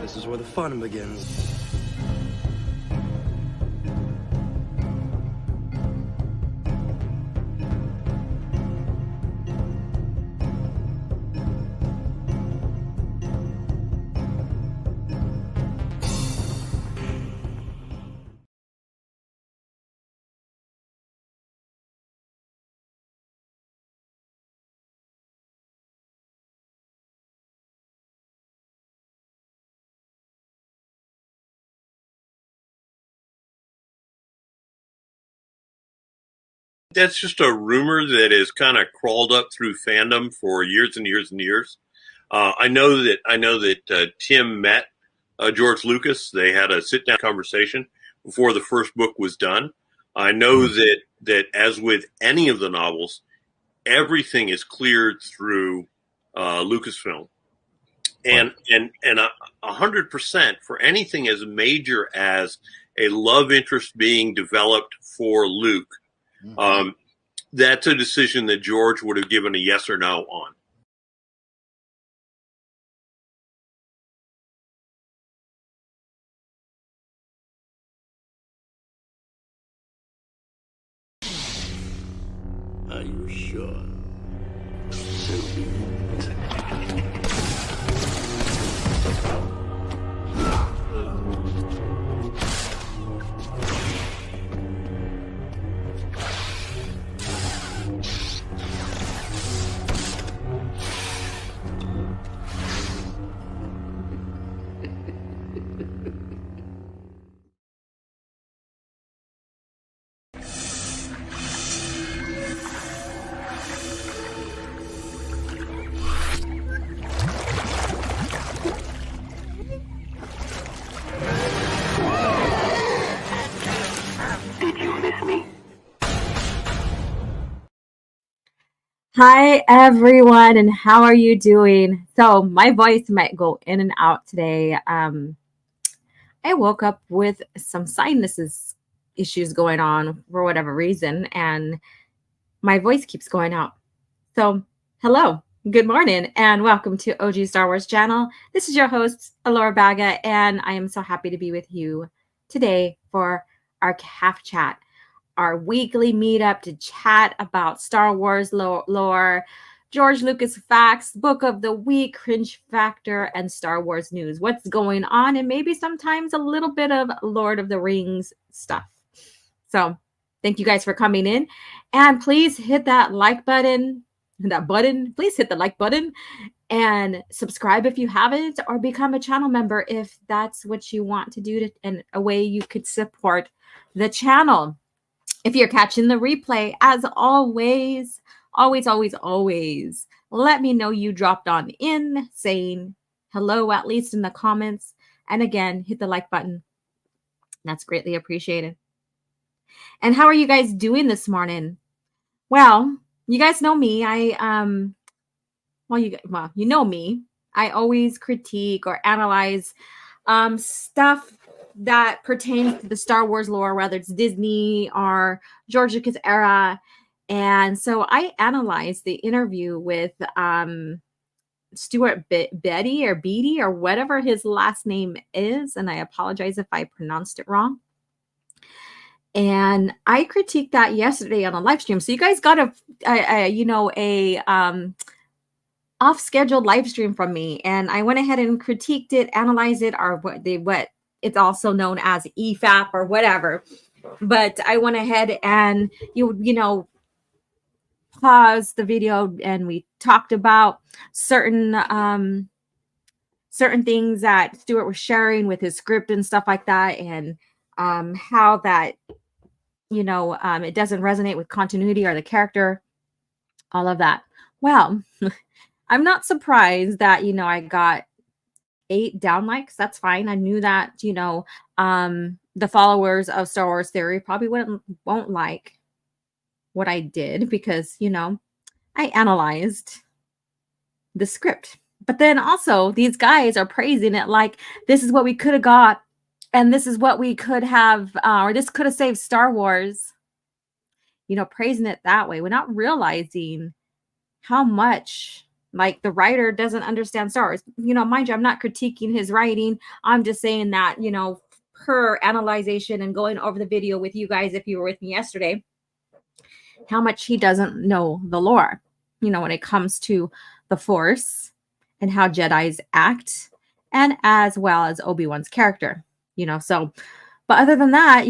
This is where the fun begins. That's just a rumor that has kind of crawled up through fandom for years and years and years. I know that Tim met George Lucas. They had a sit down conversation before the first book was done. I know that as with any of the novels, everything is cleared through Lucasfilm, and 100% for anything as major as a love interest being developed for Luke. That's a decision that George would have given a yes or no on. Are you sure? So be it. Hi everyone, and how are you doing? So my voice might go in and out today. I woke up with some sinuses issues going on for whatever reason, and my voice keeps going out. So hello, good morning, and welcome to OG Star Wars channel. This is your host, Alora Baga, and I am so happy to be with you today for our CAF chat, our weekly meetup to chat about Star Wars lore, George Lucas facts, book of the week, cringe factor, and Star Wars news. What's going on, and maybe sometimes a little bit of Lord of the Rings stuff. So thank you guys for coming in, and please hit that like button. Please hit the like button and subscribe if you haven't, or become a channel member if that's what you want to do, and a way you could support the channel. If you're catching the replay, as always, let me know you dropped on in saying hello, at least in the comments. And again, hit the like button. That's greatly appreciated. And how are you guys doing this morning? Well, you guys know me. You know me. I always critique or analyze stuff that pertains to the Star Wars lore, whether it's Disney or George Lucas era. And so I analyzed the interview with Stuart Beatty or whatever his last name is, and I apologize if I pronounced it wrong. And I critiqued that yesterday on a live stream. So you guys got a off-scheduled live stream from me, and I went ahead and critiqued it, analyzed it, or what it's also known as EFAP or whatever. But I went ahead and paused the video, and we talked about certain things that Stuart was sharing with his script and stuff like that, and how that it doesn't resonate with continuity or the character, all of that. Well, I'm not surprised that I got 8 down likes. That's fine. I knew that the followers of Star Wars Theory probably won't like what I did, because I analyzed the script. But then also these guys are praising it like this is what we could have got, and this is what we could have, or this could have saved Star Wars. Praising it that way. We're not realizing how much Like the writer doesn't understand Star Wars. Mind you, I'm not critiquing his writing. I'm just saying that, per analyzation and going over the video with you guys, if you were with me yesterday, how much he doesn't know the lore, when it comes to the Force and how Jedis act, and as well as Obi-Wan's character, so, but other than that,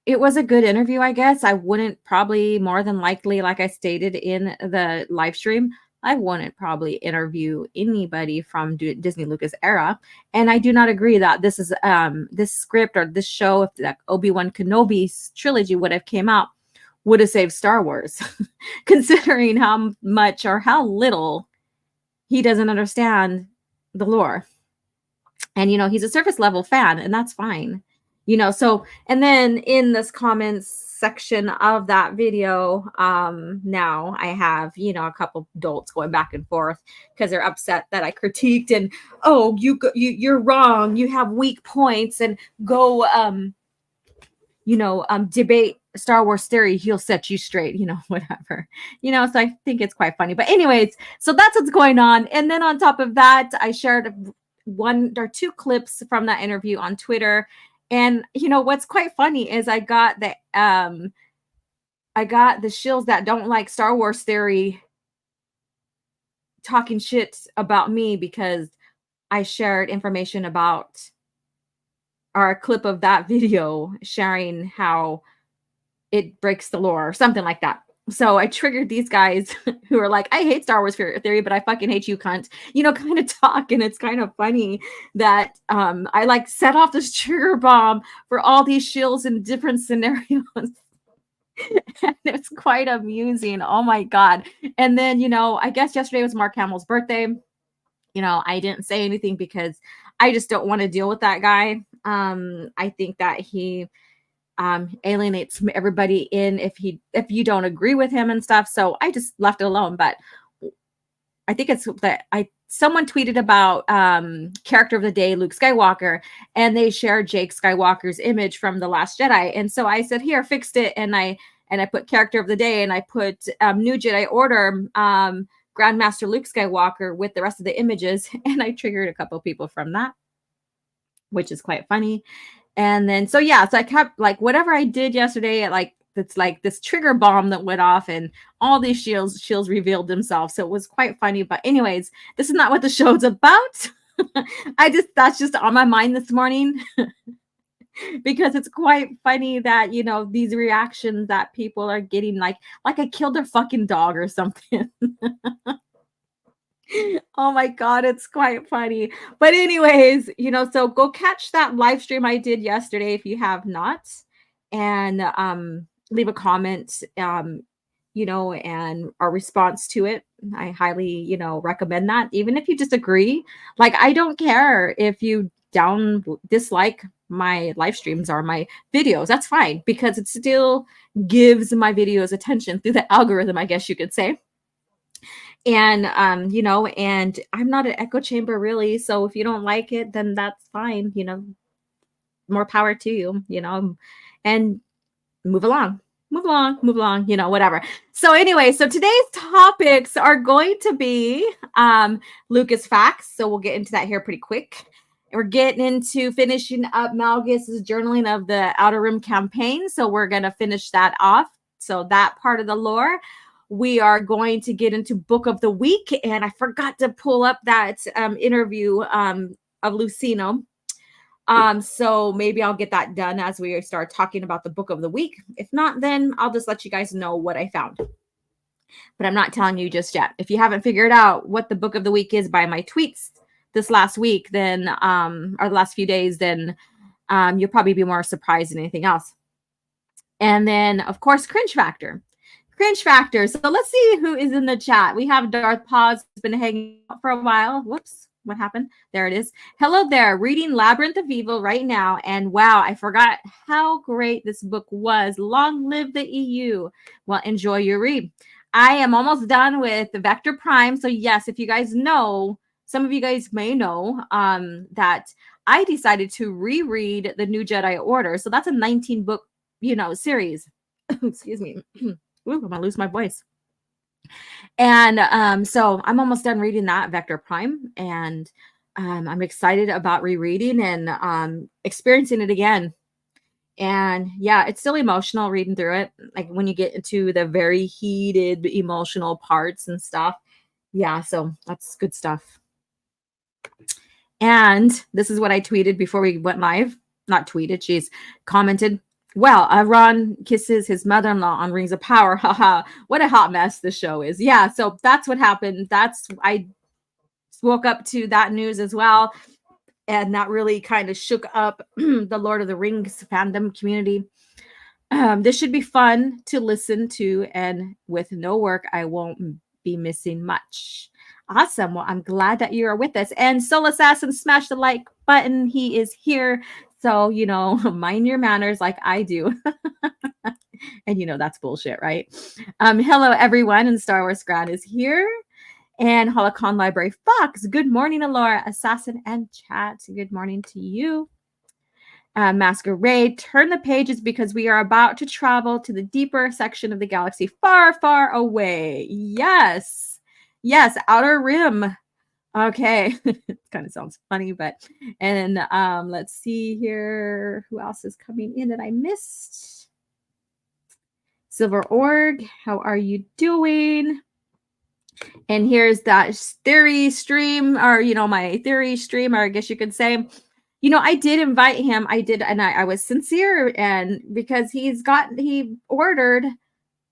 it was a good interview, I guess. I wouldn't probably, more than likely, like I stated in the live stream, I wouldn't probably interview anybody from Disney Lucas era. And I do not agree that this is this script or this show, if that Obi-Wan Kenobi's trilogy would have came out, would have saved Star Wars, considering how much or how little he doesn't understand the lore. And, he's a surface level fan, and that's fine. So, and then in this comments section of that video, now I have, a couple dolts going back and forth because they're upset that I critiqued and, oh, you're wrong. You have weak points, and go, debate Star Wars theory. He'll set you straight, whatever, so I think it's quite funny. But anyways, so that's what's going on. And then on top of that, I shared 1 or 2 clips from that interview on Twitter. And what's quite funny is I got the shills that don't like Star Wars theory talking shit about me because I shared information about our clip of that video sharing how it breaks the lore or something like that. So I triggered these guys who are like, I hate Star Wars theory, but I fucking hate you, cunt. Kind of talk. And it's kind of funny that I like set off this trigger bomb for all these shills in different scenarios. And it's quite amusing. Oh my God. And then, I guess yesterday was Mark Hamill's birthday. I didn't say anything because I just don't want to deal with that guy. I think that he alienates everybody in if you don't agree with him and stuff. So I just left it alone. But I think it's that someone tweeted about character of the day, Luke Skywalker, and they shared Jake Skywalker's image from The Last Jedi. And so I said, here, fixed it. And I put character of the day, and I put New Jedi Order, Grandmaster Luke Skywalker with the rest of the images. And I triggered a couple people from that, which is quite funny. And then, so yeah, so I kept like whatever I did yesterday, it's like this trigger bomb that went off and all these shields revealed themselves. So it was quite funny. But anyways, this is not what the show's about. That's just on my mind this morning because it's quite funny that, these reactions that people are getting like I killed their fucking dog or something. Oh my God, it's quite funny. But anyways, so go catch that live stream I did yesterday if you have not, and leave a comment, and our response to it. I highly, recommend that. Even if you disagree, like I don't care if you dislike my live streams or my videos. That's fine because it still gives my videos attention through the algorithm, I guess you could say. And, and I'm not an echo chamber really. So if you don't like it, then that's fine. More power to you, and move along, whatever. So anyway, so today's topics are going to be, Lucas facts. So we'll get into that here pretty quick. We're getting into finishing up Malgus's journaling of the Outer Rim campaign. So we're going to finish that off. So that part of the lore. We are going to get into Book of the Week, and I forgot to pull up that interview of Luceno. So maybe I'll get that done as we start talking about the Book of the Week. If not, then I'll just let you guys know what I found. But I'm not telling you just yet. If you haven't figured out what the Book of the Week is by my tweets this last week, then or the last few days, then you'll probably be more surprised than anything else. And then, of course, Cringe Factor. So let's see who is in the chat. We have Darth Paws, who's been hanging out for a while. Whoops, what happened? There it is. Hello there, reading Labyrinth of Evil right now. And wow, I forgot how great this book was. Long live the EU. Well, enjoy your read. I am almost done with the Vector Prime. So yes, if you guys know, some of you guys may know that I decided to reread the New Jedi Order. So that's a 19-book, series. Excuse me. Ooh, I'm gonna lose my voice. And so I'm almost done reading that Vector Prime, and I'm excited about rereading and experiencing it again. And yeah, it's still emotional reading through it. Like when you get into the very heated emotional parts and stuff. Yeah, so that's good stuff. And this is what I tweeted before we went live. Not tweeted, she's commented. Well, Ron kisses his mother-in-law on Rings of Power. Haha, what a hot mess this show is. Yeah, so that's what happened. I woke up to that news as well. And that really kind of shook up the Lord of the Rings fandom community. This should be fun to listen to, and with no work, I won't be missing much. Awesome. Well, I'm glad that you are with us. And Soul Assassin, smash the like button. He is here. So, mind your manners like I do. And that's bullshit, right? Hello, everyone. And Star Wars Grad is here. And Holocron Library Fox. Good morning, Alora, Assassin, and Chat. Good morning to you. Masquerade, turn the pages because we are about to travel to the deeper section of the galaxy far, far away. Yes. Yes, Outer Rim. Okay. Kind of sounds funny, but and let's see here. Who else is coming in that I missed? Silver Org, how are you doing? And here's that theory stream, or my theory stream, or I guess you could say. I did invite him. I did, and I was sincere, and because he ordered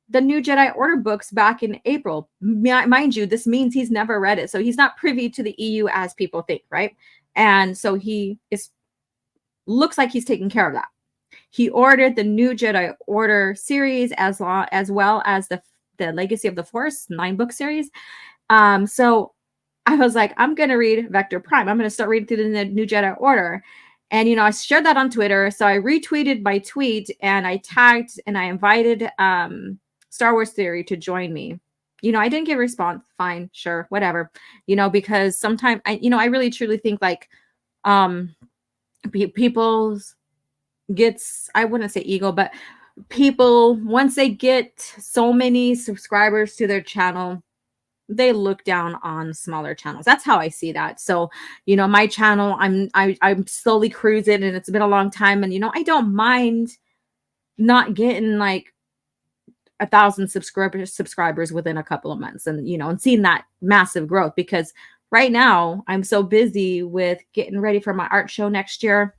the new Jedi Order books back in April. Mind you, this means he's never read it, so he's not privy to the EU as people think, right? And so looks like he's taking care of that. He ordered the new Jedi Order series as well as the Legacy of the Force 9-book series. So I was like, I'm going to read Vector Prime. I'm going to start reading through the new Jedi Order. And, I shared that on Twitter. So I retweeted my tweet and I tagged and I invited Star Wars Theory to join me. I didn't get a response. Fine, sure, whatever. Because sometimes, I really truly think like people's gets, I wouldn't say ego, but people, once they get so many subscribers to their channel, they look down on smaller channels. That's how I see that. So, my channel, I'm slowly cruising, and it's been a long time. And, I don't mind not getting like 1,000 subscribers within a couple of months, and, and seeing that massive growth, because right now I'm so busy with getting ready for my art show next year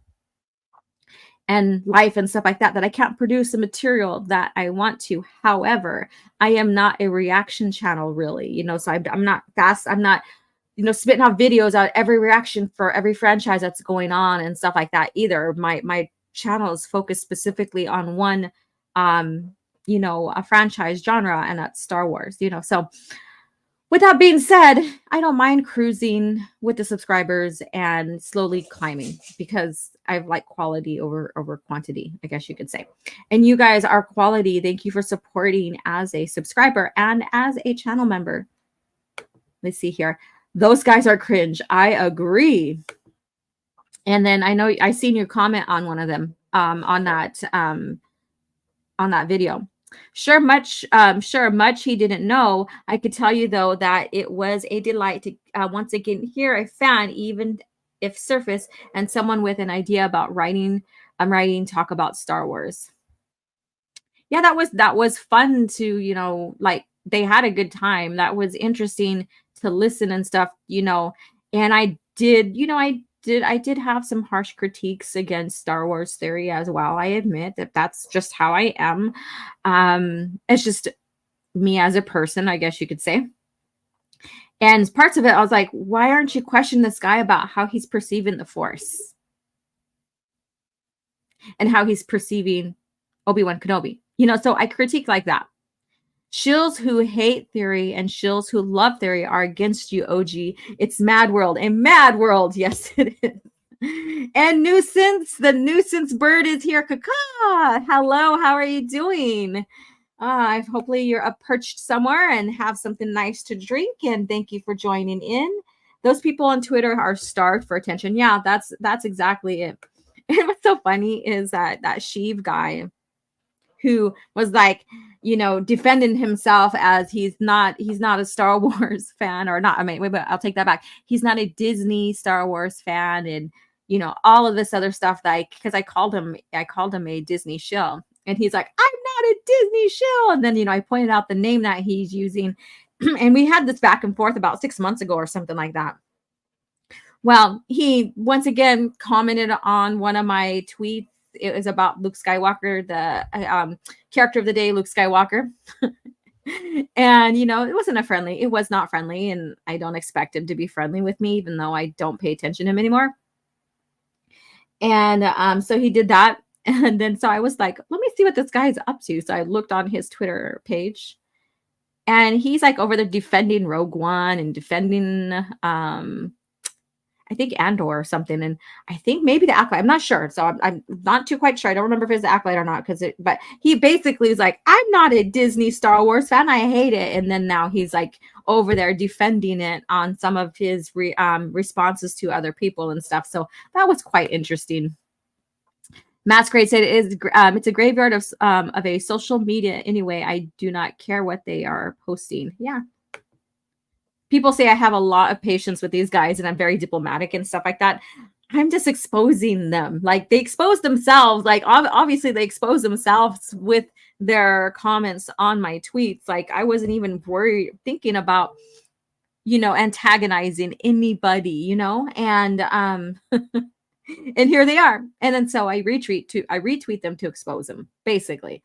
and life and stuff like that I can't produce the material that I want to. However, I am not a reaction channel really, so I'm not fast. I'm not, spitting out videos out every reaction for every franchise that's going on and stuff like that either. My channel is focused specifically on one, a franchise genre, and that's Star Wars, so with that being said, I don't mind cruising with the subscribers and slowly climbing, because I like quality over quantity, I guess you could say. And you guys are quality. Thank you for supporting as a subscriber and as a channel member. Let's see here. Those guys are cringe. I agree. And then I know I seen your comment on one of them on that video. Sure much he didn't know. I could tell you though that it was a delight to once again hear a fan, even if surface, and someone with an idea about writing talk about Star Wars. Yeah, that was fun to, like they had a good time. That was interesting to listen and stuff, and I did have some harsh critiques against Star Wars Theory as well. I admit that that's just how I am. It's just me as a person, I guess you could say. And parts of it, I was like, why aren't you questioning this guy about how he's perceiving the Force? And how he's perceiving Obi-Wan Kenobi. So I critique like that. Shills who hate Theory and shills who love Theory are against you, OG. It's mad world. A mad world. Yes, it is. And Nuisance, the Nuisance bird is here. Kaka. Hello, how are you doing? Hopefully you're up perched somewhere and have something nice to drink. And thank you for joining in. Those people on Twitter are starved for attention. Yeah, that's exactly it. And what's so funny is that Sheev guy, who was like, defending himself as he's not a Star Wars fan, or not. I mean, wait, I'll take that back. He's not a Disney Star Wars fan, and all of this other stuff. Like, because I called him a Disney shill, and he's like, I'm not a Disney shill. And then I pointed out the name that he's using, and we had this back and forth about 6 months ago or something like that. Well, he once again commented on one of my tweets. It was about Luke Skywalker, the character of the day, Luke Skywalker. And, it was not friendly. And I don't expect him to be friendly with me, even though I don't pay attention to him anymore. And so he did that. And then so I was like, let me see what this guy is up to. So I looked on his Twitter page. And he's like over there defending Rogue One and defending I think Andor or something, and I think maybe the Acolyte. I'm not sure, so I'm not too quite sure. I don't remember if it's the Acolyte or not, but he basically is like, I'm not a Disney Star Wars fan. I hate it. And then now he's like over there defending it on some of his responses to other people and stuff. So that was quite interesting. Masquerade said it's a graveyard of a social media anyway. I do not care what they are posting. Yeah. People say I have a lot of patience with these guys and I'm very diplomatic and stuff like that. I'm just exposing them. Like, they expose themselves. Like, obviously they expose themselves with their comments on my tweets. Like, I wasn't even thinking about, antagonizing anybody, and and here they are. And then so I retweet them to expose them, basically.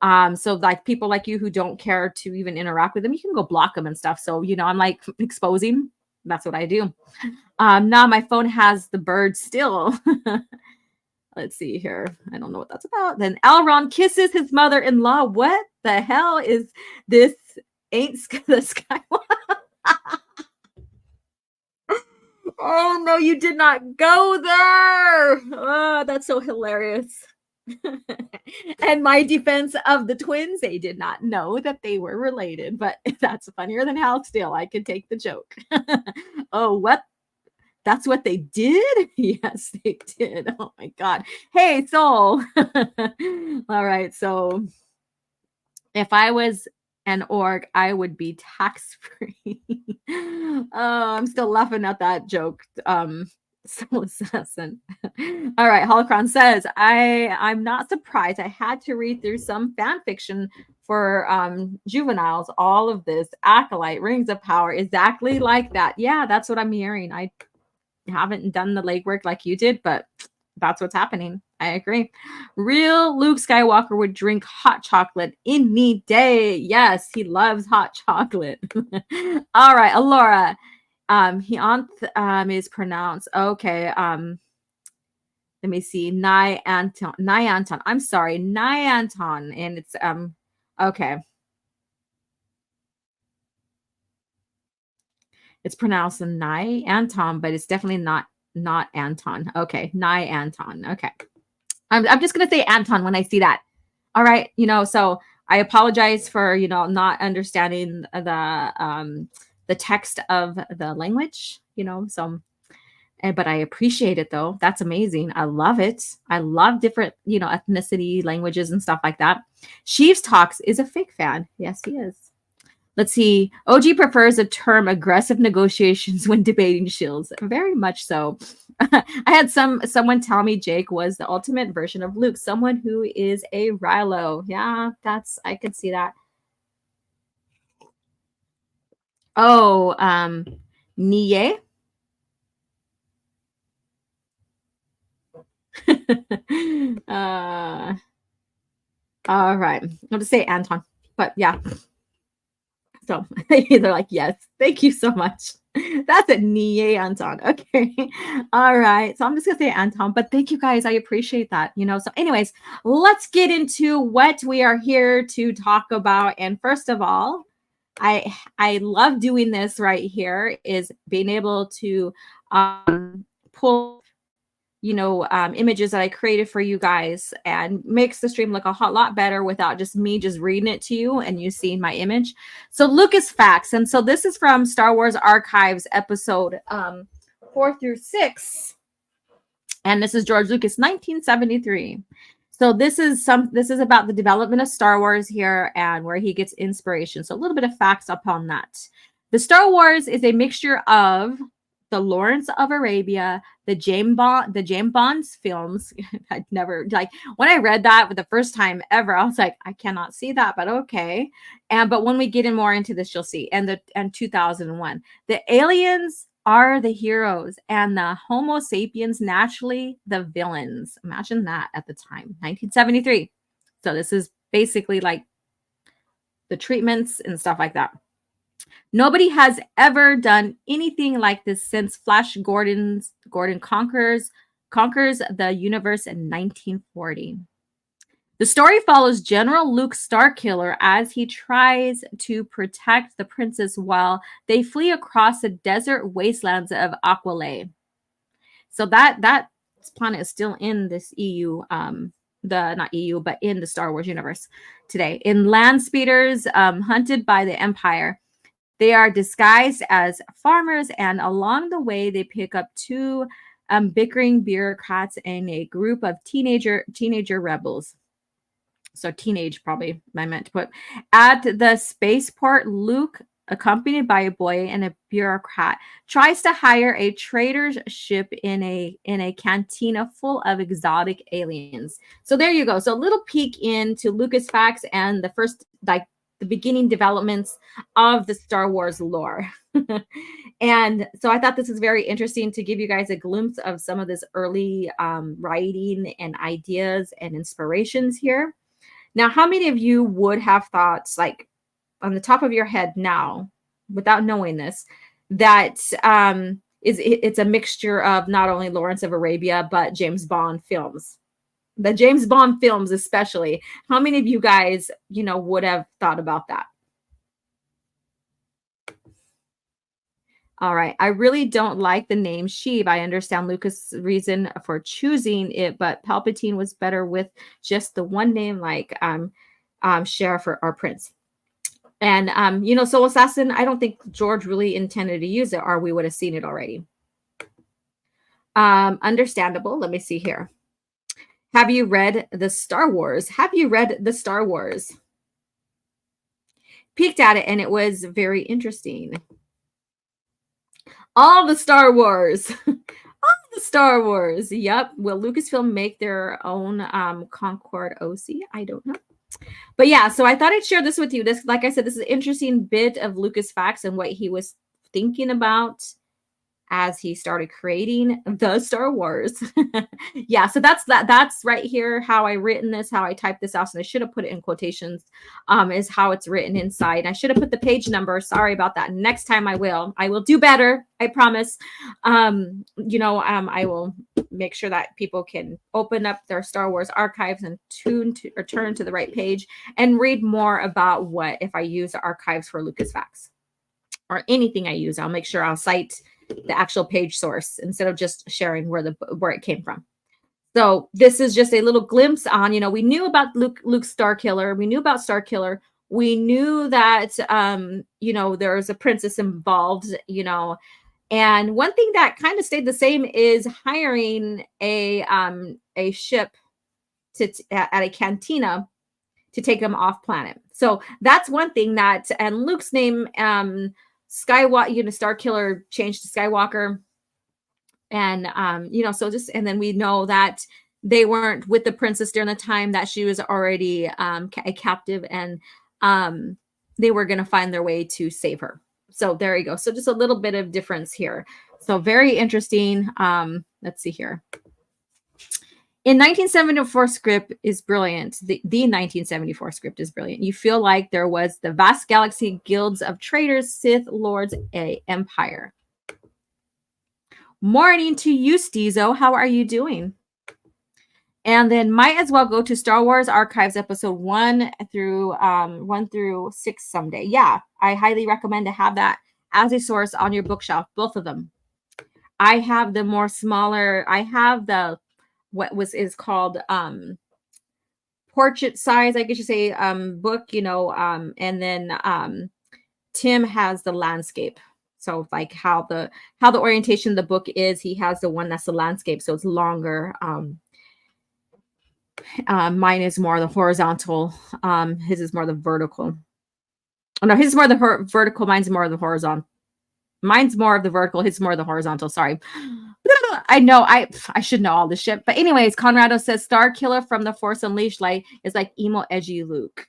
So like people like you who don't care to even interact with them, you can go block them and stuff. So, I'm like exposing. That's what I do. Now my phone has the bird still. Let's see here. I don't know what that's about. Then Elrond kisses his mother-in-law. What the hell is this? Ain't the Skywalker. Oh, no, you did not go there. Oh, that's so hilarious. And my defense of the twins, they did not know that they were related, but that's funnier than hell still. I could take the joke. Oh, what? That's what they did? Yes, they did. Oh, my God. Hey, Soul. All right, so if I was an org, I would be tax-free. Oh, I'm still laughing at that joke. Soul Assassin. All right, Holocron says, I'm not surprised. I had to read through some fan fiction for juveniles. All of this Acolyte, Rings of Power, exactly like that. Yeah, that's what I'm hearing. I haven't done the legwork like you did, but that's what's happening. I agree. Real Luke Skywalker would drink hot chocolate any day. Yes, he loves hot chocolate. All right, Alora. Hionth is pronounced. Okay. Let me see. Nianton. I'm sorry, Nianton. And it's okay. It's pronounced Nianton, but it's definitely not Anton. Okay, Nianton. Okay. I'm just gonna say Anton when I see that. All right, so I apologize for not understanding the text of the language, so but I appreciate it though. That's amazing. I love it. I love different, ethnicity, languages and stuff like that. Sheaves Talks is a fake fan. Yes, he is. Let's see. OG prefers the term aggressive negotiations when debating shills. Very much so. I had someone tell me Jake was the ultimate version of Luke, someone who is a Rilo. Yeah, I could see that. Oh, Niye. All right. I'll just say Anton, but yeah. So they're like, yes, thank you so much. That's a Niye Anton. Okay. All right. So I'm just gonna say Anton, but thank you guys. I appreciate that. So anyways, let's get into what we are here to talk about. And first of all, I love doing this right here, is being able to pull images that I created for you guys and makes the stream look a lot better without just me just reading it to you and you seeing my image. So Lucas Facts. And so this is from Star Wars Archives episode 4 through 6. And this is George Lucas, 1973. So this is about the development of Star Wars here and where he gets inspiration. So a little bit of facts upon that. The Star Wars is a mixture of the Lawrence of Arabia, the James Bond's films. I'd never, like, when I read that for the first time ever, I was like, I cannot see that, but okay. But when we get in more into this, you'll see. And 2001, the aliens are the heroes and the Homo sapiens naturally the villains. Imagine that at the time, 1973. So this is basically like the treatments and stuff like that. Nobody has ever done anything like this since Flash Gordon conquers the universe in 1940. The story follows General Luke Starkiller as he tries to protect the princess while they flee across the desert wastelands of Aqualay. So that planet is still in this EU, not EU, but in the Star Wars universe today. In land speeders hunted by the Empire, they are disguised as farmers, and along the way, they pick up two bickering bureaucrats and a group of teenager rebels. So teenage, probably I meant to put. At the spaceport, Luke, accompanied by a boy and a bureaucrat, tries to hire a trader's ship in a cantina full of exotic aliens. So there you go. So a little peek into Lucas facts and the first, like, the beginning developments of the Star Wars lore. And so I thought this is very interesting to give you guys a glimpse of some of this early writing and ideas and inspirations here. Now, how many of you would have thought, like, on the top of your head now, without knowing this, that it's a mixture of not only Lawrence of Arabia, but James Bond films? The James Bond films especially. How many of you guys, would have thought about that? All right. I really don't like the name Sheev. I understand Lucas' reason for choosing it, but Palpatine was better with just the one name, like Sheriff or Prince. And, Soul Assassin, I don't think George really intended to use it, or we would have seen it already. Understandable. Let me see here. Have you read the Star Wars? Peeked at it, and it was very interesting. All the Star Wars. Yep. Will Lucasfilm make their own Concorde OC? I don't know. But yeah, so I thought I'd share this with you. This, like I said, this is an interesting bit of Lucas facts and what he was thinking about as he started creating the Star Wars. Yeah, so that's right here how I written this, how I typed this out. And I should have put it in quotations, is how it's written inside. And I should have put the page number. Sorry about that. Next time I will do better. I promise. I will make sure that people can open up their Star Wars archives and turn to the right page and read more about what, if I use the archives for Lucas Facts or anything I use, I'll make sure I'll cite the actual page source instead of just sharing where it came from. So this is just a little glimpse on, we knew about Luke Starkiller. We knew about Starkiller. We knew that, there's a princess involved, and one thing that kind of stayed the same is hiring a ship at a cantina to take them off planet. So that's one thing and Luke's name, Skywalker, Starkiller changed to Skywalker. And, and then we know that they weren't with the princess during the time that she was already a captive, and they were going to find their way to save her. So there you go. So just a little bit of difference here. So very interesting. Let's see here. In 1974 script is brilliant. The 1974 script is brilliant. You feel like there was the vast galaxy guilds of traitors, Sith lords, a empire. Morning to you, Steezo. How are you doing? And then might as well go to Star Wars Archives episode 1 through 6 someday. Yeah, I highly recommend to have that as a source on your bookshelf, both of them. I have the more smaller, I have the is called portrait size, I guess you say, book, and then Tim has the landscape. So like how the orientation of the book is, he has the one that's the landscape, so it's longer. Mine is more the horizontal. His is more the vertical. Oh, no, his is more the vertical. Mine's more of the horizontal. Mine's more of the vertical. His is more of the horizontal. Sorry. I know. I should know all this shit. But anyways, Conrado says Star Killer from The Force Unleashed is like emo, edgy Luke.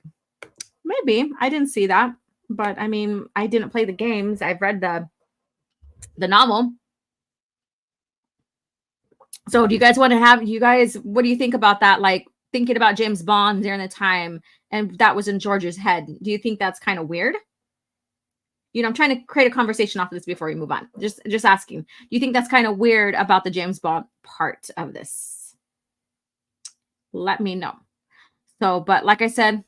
Maybe. I didn't see that. But I mean, I didn't play the games. I've read the novel. So do you guys want to have, what do you think about that? Like thinking about James Bond during the time, and that was in George's head. Do you think that's kind of weird? I'm trying to create a conversation off of this before we move on. Just asking. Do you think that's kind of weird about the James Bond part of this? Let me know. So, but like I said,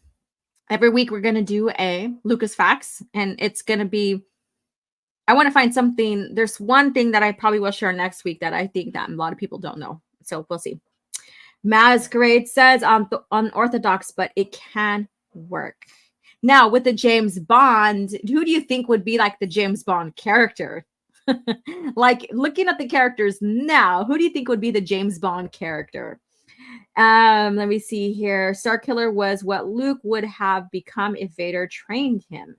every week we're going to do a Lucas Facts, and it's going to be, I want to find something. There's one thing that I probably will share next week that I think that a lot of people don't know. So we'll see. Masquerade says unorthodox, but it can work. Now, with the James Bond, who do you think would be like the James Bond character? Like looking at the characters now, who do you think would be the James Bond character? Let me see here. Starkiller was what Luke would have become if Vader trained him.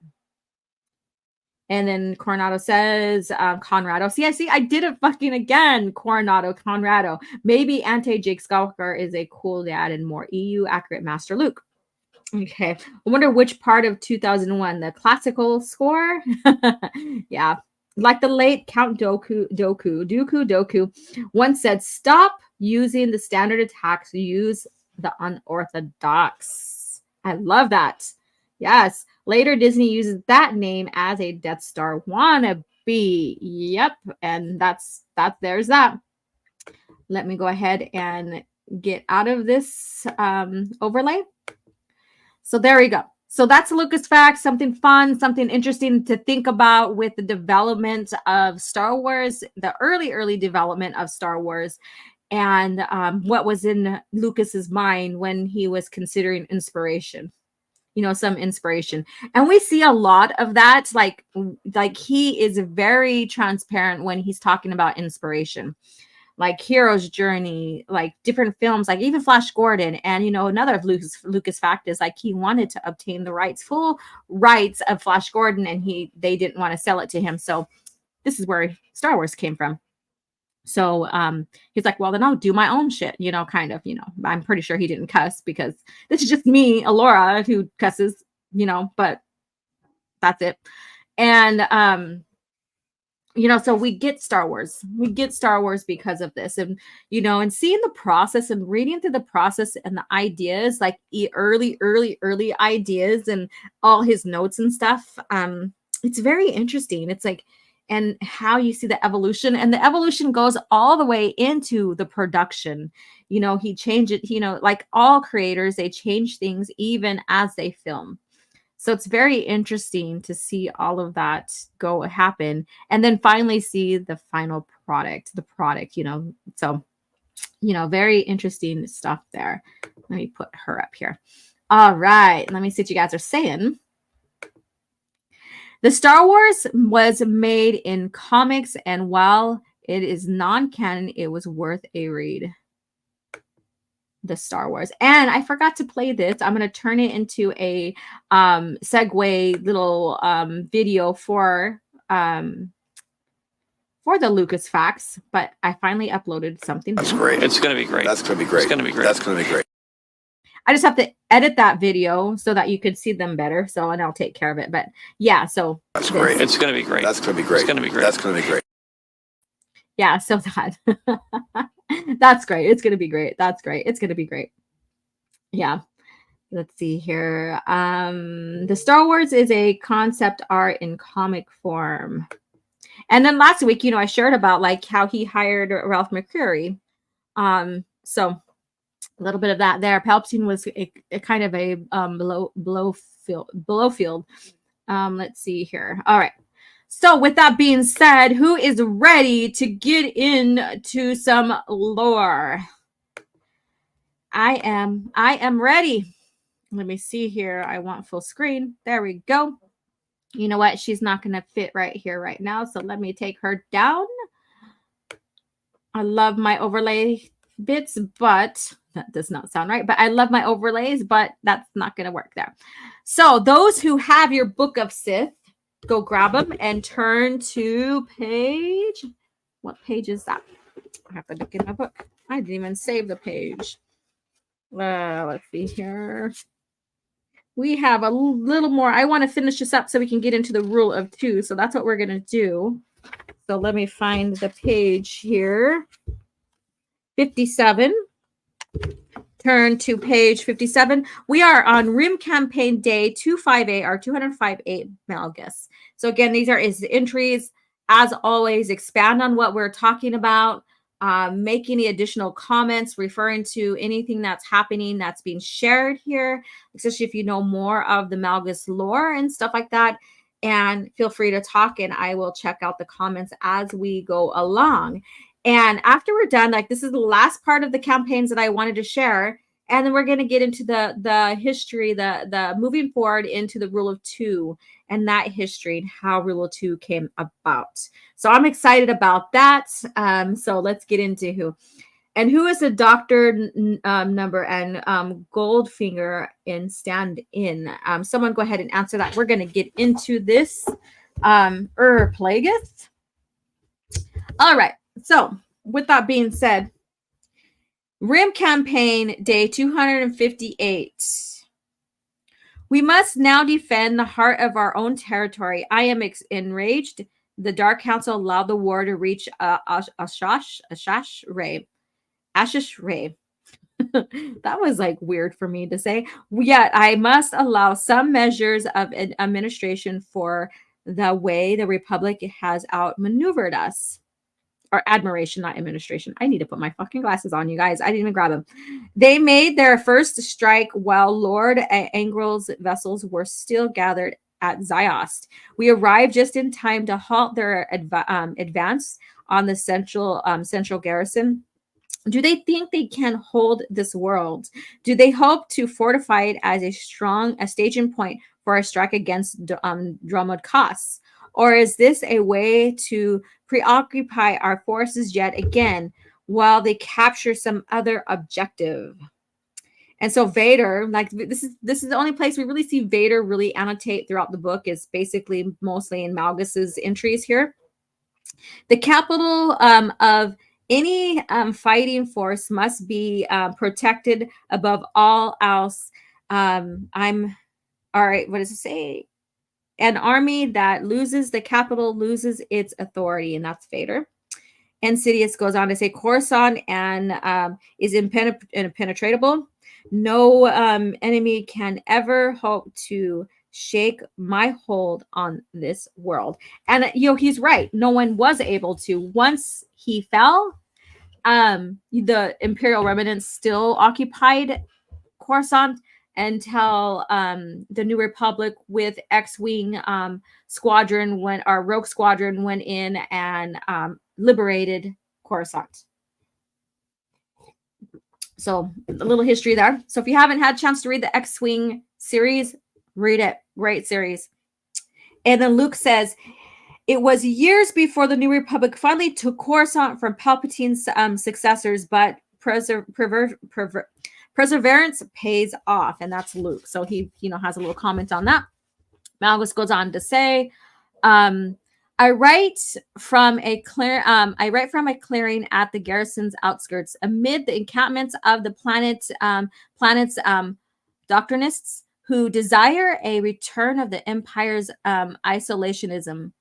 And then Coronado says, Conrado. See, I did it fucking again. Conrado. Maybe anti-Jake Skywalker is a cool dad and more EU accurate Master Luke. Okay. I wonder which part of 2001, the classical score? Yeah. Like the late Count Dooku once said, stop using the standard attacks, use the unorthodox. I love that. Yes. Later, Disney uses that name as a Death Star wannabe. Yep. And there's that. Let me go ahead and get out of this overlay. So there we go. So that's Lucas Facts, something fun, something interesting to think about with the development of Star Wars, the early development of Star Wars, and what was in Lucas's mind when he was considering inspiration. Some inspiration. And we see a lot of that. Like he is very transparent when he's talking about inspiration. Like Hero's Journey, like different films, like even Flash Gordon. And, another of Lucas fact is like he wanted to obtain the full rights of Flash Gordon, and they didn't want to sell it to him. So this is where Star Wars came from. So he's like, well, then I'll do my own shit, kind of, I'm pretty sure he didn't cuss because this is just me, Alora, who cusses, but that's it. And, so we get Star Wars. We get Star Wars because of this. And, and seeing the process and reading through the process and the ideas, like early ideas and all his notes and stuff. It's very interesting. It's like, and how you see the evolution, and the evolution goes all the way into the production. He changed it, like all creators, they change things even as they film. So it's very interesting to see all of that happen, and then finally see the final product, so, very interesting stuff there. Let me put her up here. All right. Let me see what you guys are saying. The Star Wars was made in comics, and while it is non-canon, it was worth a read. The Star Wars. And I forgot to play this. I'm going to turn it into a segue little video for the Lucas Facts, but I finally uploaded something. That's great. It's going to be great. That's going to be great. It's going to be great. That's going to be great. I just have to edit that video so that you could see them better. So, and I'll take care of it. But yeah, so that's great. It's going to be great. That's going to be great. It's going to be great. That's going to be great. Yeah, so that's great. It's going to be great. That's great. It's going to be great. Yeah. Let's see here. The Star Wars is a concept art in comic form. And then last week, I shared about like how he hired Ralph McQuarrie. So a little bit of that there. Palpatine was a kind of a below field. Let's see here. All right. So with that being said, who is ready to get into some lore? I am ready. Let me see here. I want full screen. There we go. You know what? She's not going to fit right here right now. So let me take her down. I love my overlay bits, but That does not sound right, but I love my overlays, but that's not going to work there. So those who have your Book of Sith, go grab them and turn to page. What page is that? I have to look in my book. I didn't even save the page. Let's see here. We have a little more. I want to finish this up so we can get into the rule of 2. So that's what we're going to do. So let me find the page here. 57. Turn to page 57. We are on Rim Campaign Day 258 or 258 Malgus. So again, these are his entries. As always, expand on what we're talking about. Make any additional comments referring to anything that's happening that's being shared here, especially if you know more of the Malgus lore and stuff like that. And feel free to talk, and I will check out the comments as we go along. And after we're done, like this is the last part of the campaigns that I wanted to share. And then we're going to get into the history, the moving forward into the Rule of 2 and that history and how Rule of 2 came about. So I'm excited about that. So let's get into who. And who is the doctor number and Goldfinger in stand-in? Someone go ahead and answer that. We're going to get into this. Plagueis. All right. So with that being said, Rim Campaign Day 258. We must now defend the heart of our own territory. I am enraged. The Dark Council allowed the war to reach Ashish Ray. That was like weird for me to say. Yet I must allow some measures of administration for the way the Republic has outmaneuvered us. Or admiration, not administration. I need to put my fucking glasses on, you guys. I didn't even grab them. They made their first strike while Lord Angril's vessels were still gathered at Ziost. We arrived just in time to halt their advance on the central garrison. Do they think they can hold this world? Do they hope to fortify it as a staging point for a strike against Dromod Kos? Or is this a way to preoccupy our forces yet again while they capture some other objective? And so Vader, like this is the only place we really see Vader really annotate throughout the book, is basically mostly in Malgus's entries here. The capital of any fighting force must be protected above all else. All right. What does it say? An army that loses the capital loses its authority, and that's Vader. And Sidious goes on to say Coruscant and is impenetrable. No enemy can ever hope to shake my hold on this world. And he's right. No one was able to. Once he fell, the Imperial remnants still occupied Coruscant until the New Republic with X-Wing squadron Rogue Squadron went in and liberated Coruscant. So a little history there. So if you haven't had a chance to read the X-Wing series, read it. Great series. And then Luke says, it was years before the New Republic finally took Coruscant from Palpatine's successors, but perseverance pays off, and that's Luke. So he, has a little comment on that. Malgus goes on to say, I write from a clearing at the garrison's outskirts, amid the encampments of the planet's doctrinists who desire a return of the Empire's isolationism.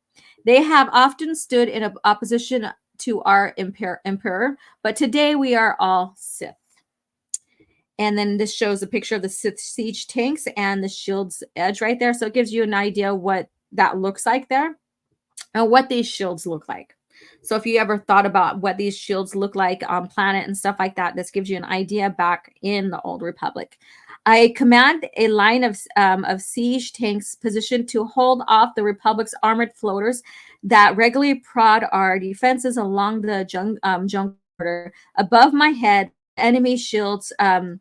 They have often stood in opposition to our emperor, but today we are all Sith. And then this shows a picture of the Sith siege tanks and the shield's edge right there. So it gives you an idea what that looks like there and what these shields look like. So if you ever thought about what these shields look like on planet and stuff like that, this gives you an idea back in the Old Republic. I command a line of siege tanks positioned to hold off the Republic's armored floaters that regularly prod our defenses along the jungle border. Above my head, enemy shields, the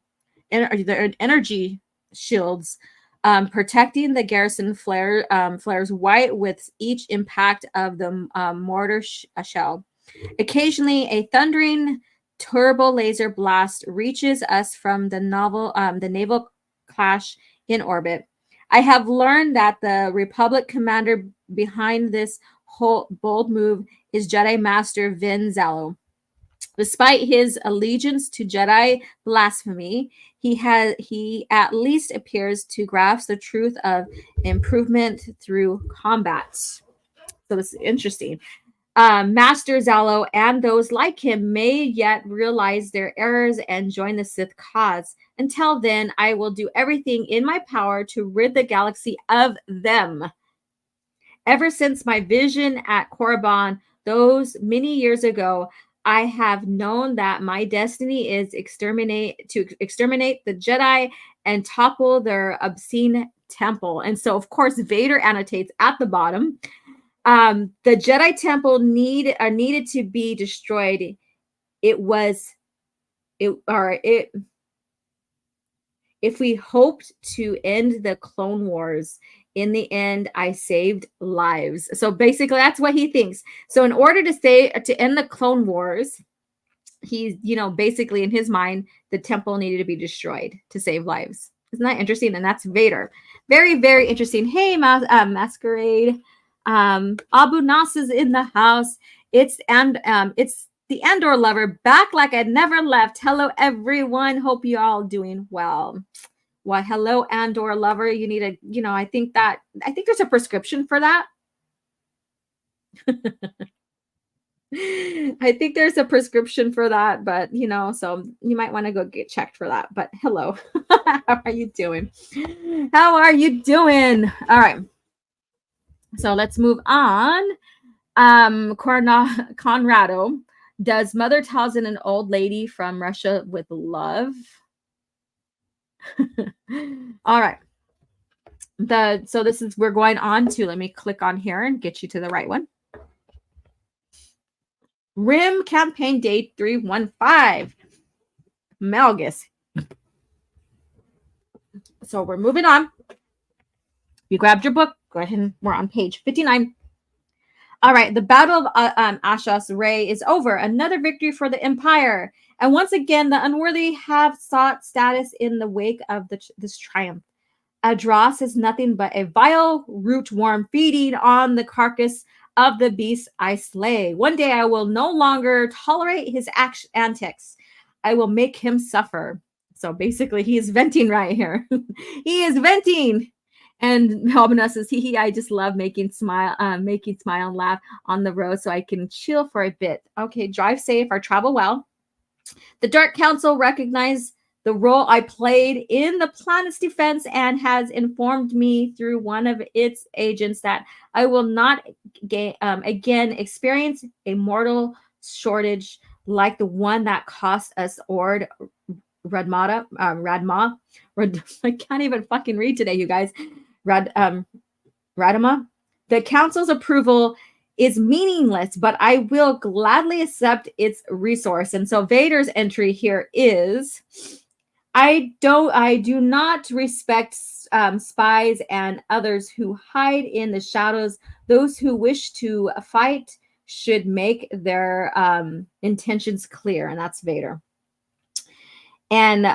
energy shields, protecting the garrison flares white with each impact of the mortar shell. Occasionally, a thundering turbo laser blast reaches us from the naval clash in orbit. I have learned that the Republic commander behind this whole bold move is Jedi Master Vin Zalo. Despite his allegiance to Jedi blasphemy, he at least appears to grasp the truth of improvement through combat. So this is interesting. Master Zalo and those like him may yet realize their errors and join the Sith cause. Until then, I will do everything in my power to rid the galaxy of them. Ever since my vision at Korriban those many years ago, I have known that my destiny is to exterminate the Jedi and topple their obscene temple. And so, of course, Vader annotates at the bottom. The Jedi temple needed to be destroyed. If we hoped to end the Clone Wars, in the end, I saved lives. So basically, that's what he thinks. So in order to end the Clone Wars, he's, basically in his mind, the temple needed to be destroyed to save lives. Isn't that interesting? And that's Vader. Very, very interesting. Hey, Masquerade. Abu Nas is in the house. It's the Andor lover back like I never left. Hello, everyone. Hope you all doing well. Well, hello, Andor lover. You need a, I think there's a prescription for that. I think there's a prescription for that, but so you might want to go get checked for that. But hello, how are you doing? How are you doing? All right. So let's move on. Conrado, does Mother Talzin an old lady from Russia with love? All right. So this is, we're going on to, let me click on here and get you to the right one. RIM campaign date 315. Malgus. So we're moving on. You grabbed your book. Go ahead and we're on page 59. All right. The Battle of Ashas Ray is over. Another victory for the Empire. And once again, the unworthy have sought status in the wake of this triumph. Adros is nothing but a vile root worm feeding on the carcass of the beast I slay. One day I will no longer tolerate his antics. I will make him suffer. So basically, he is venting right here. He is venting. And Melvin says, I just love making smile and laugh on the road so I can chill for a bit. Okay, drive safe or travel well. The Dark Council recognized the role I played in the planet's defense and has informed me through one of its agents that I will not again experience a mortal shortage like the one that cost us Ord Radma. I can't even fucking read today, you guys. Radama. The council's approval is meaningless, but I will gladly accept its resource. And so Vader's entry here is, I do not respect spies and others who hide in the shadows. Those who wish to fight should make their intentions clear. And that's Vader. And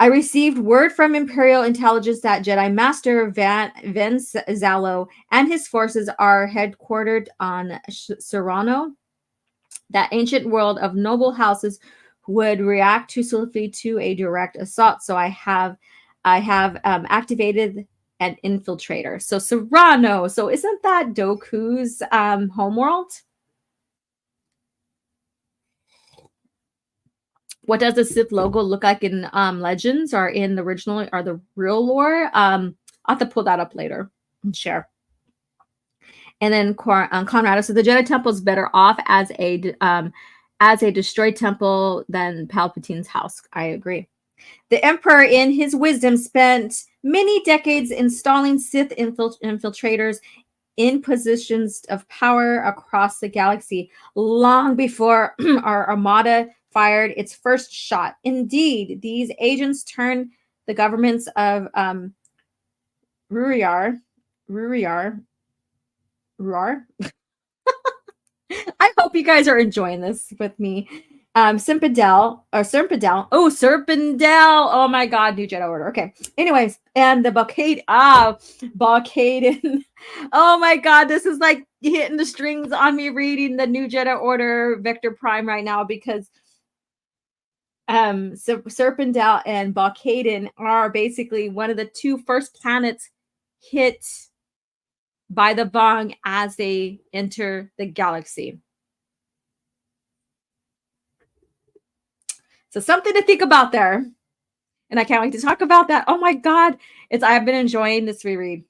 I received word from Imperial intelligence that Jedi Master Vin Zalo and his forces are headquartered on Serrano. That ancient world of noble houses would react too swiftly to a direct assault. So I have activated an infiltrator. So Serrano. So isn't that Dooku's homeworld? What does the Sith logo look like in Legends or in the original or the real lore? I'll have to pull that up later and share. And then Conrado, so the Jedi Temple is better off as a destroyed temple than Palpatine's house. I agree. The Emperor, in his wisdom, spent many decades installing Sith infiltrators in positions of power across the galaxy, long before our Armada fired its first shot. Indeed, these agents turned the governments of Ruar. I hope you guys are enjoying this with me. Serpendel. Oh, Serpendel. Oh my God, New Jedi Order. Okay. Anyways, and the Balkaden. Oh my God, this is like hitting the strings on me reading the New Jedi Order Vector Prime right now because Serpendel and Balkaden are basically one of the two first planets hit by the bong as they enter the galaxy. So something to think about there. And I can't wait to talk about that. Oh my God. I've been enjoying this reread.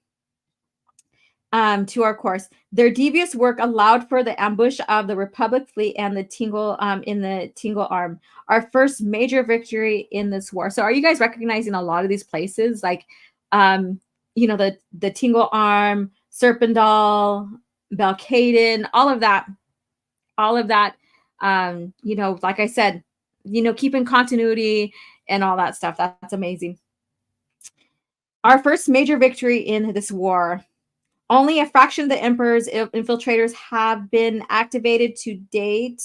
To our course. Their devious work allowed for the ambush of the Republic fleet and the Tingle in the Tingle Arm, our first major victory in this war. So are you guys recognizing a lot of these places? Like the Tingle Arm, Serpendal, Balkaden, all of that. Like I said, keeping continuity and all that stuff. That's amazing. Our first major victory in this war. Only a fraction of the Emperor's infiltrators have been activated to date.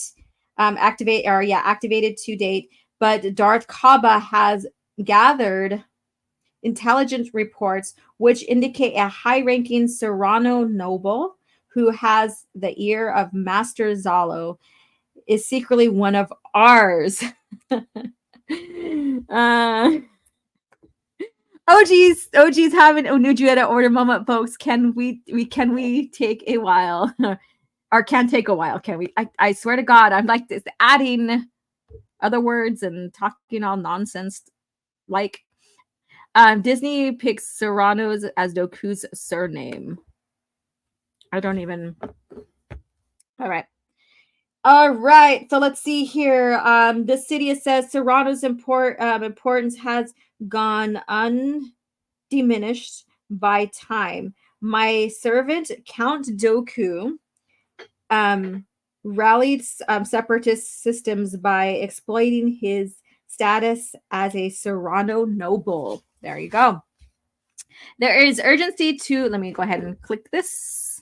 Activated to date. But Darth Kaba has gathered intelligence reports which indicate a high-ranking Serrano noble who has the ear of Master Zalo is secretly one of ours. OG's having a New Jedi Order moment, folks. Can we take a while? Or can take a while, can we? I swear to God, I'm like this adding other words and talking all nonsense. Like Disney picks Serranos as Dooku's surname. I don't even. All right. So let's see here. The city says Serrano's importance has gone undiminished by time. My servant Count Dooku rallied separatist systems by exploiting his status as a Serrano noble. There you go. There is urgency to. Let me go ahead and click this.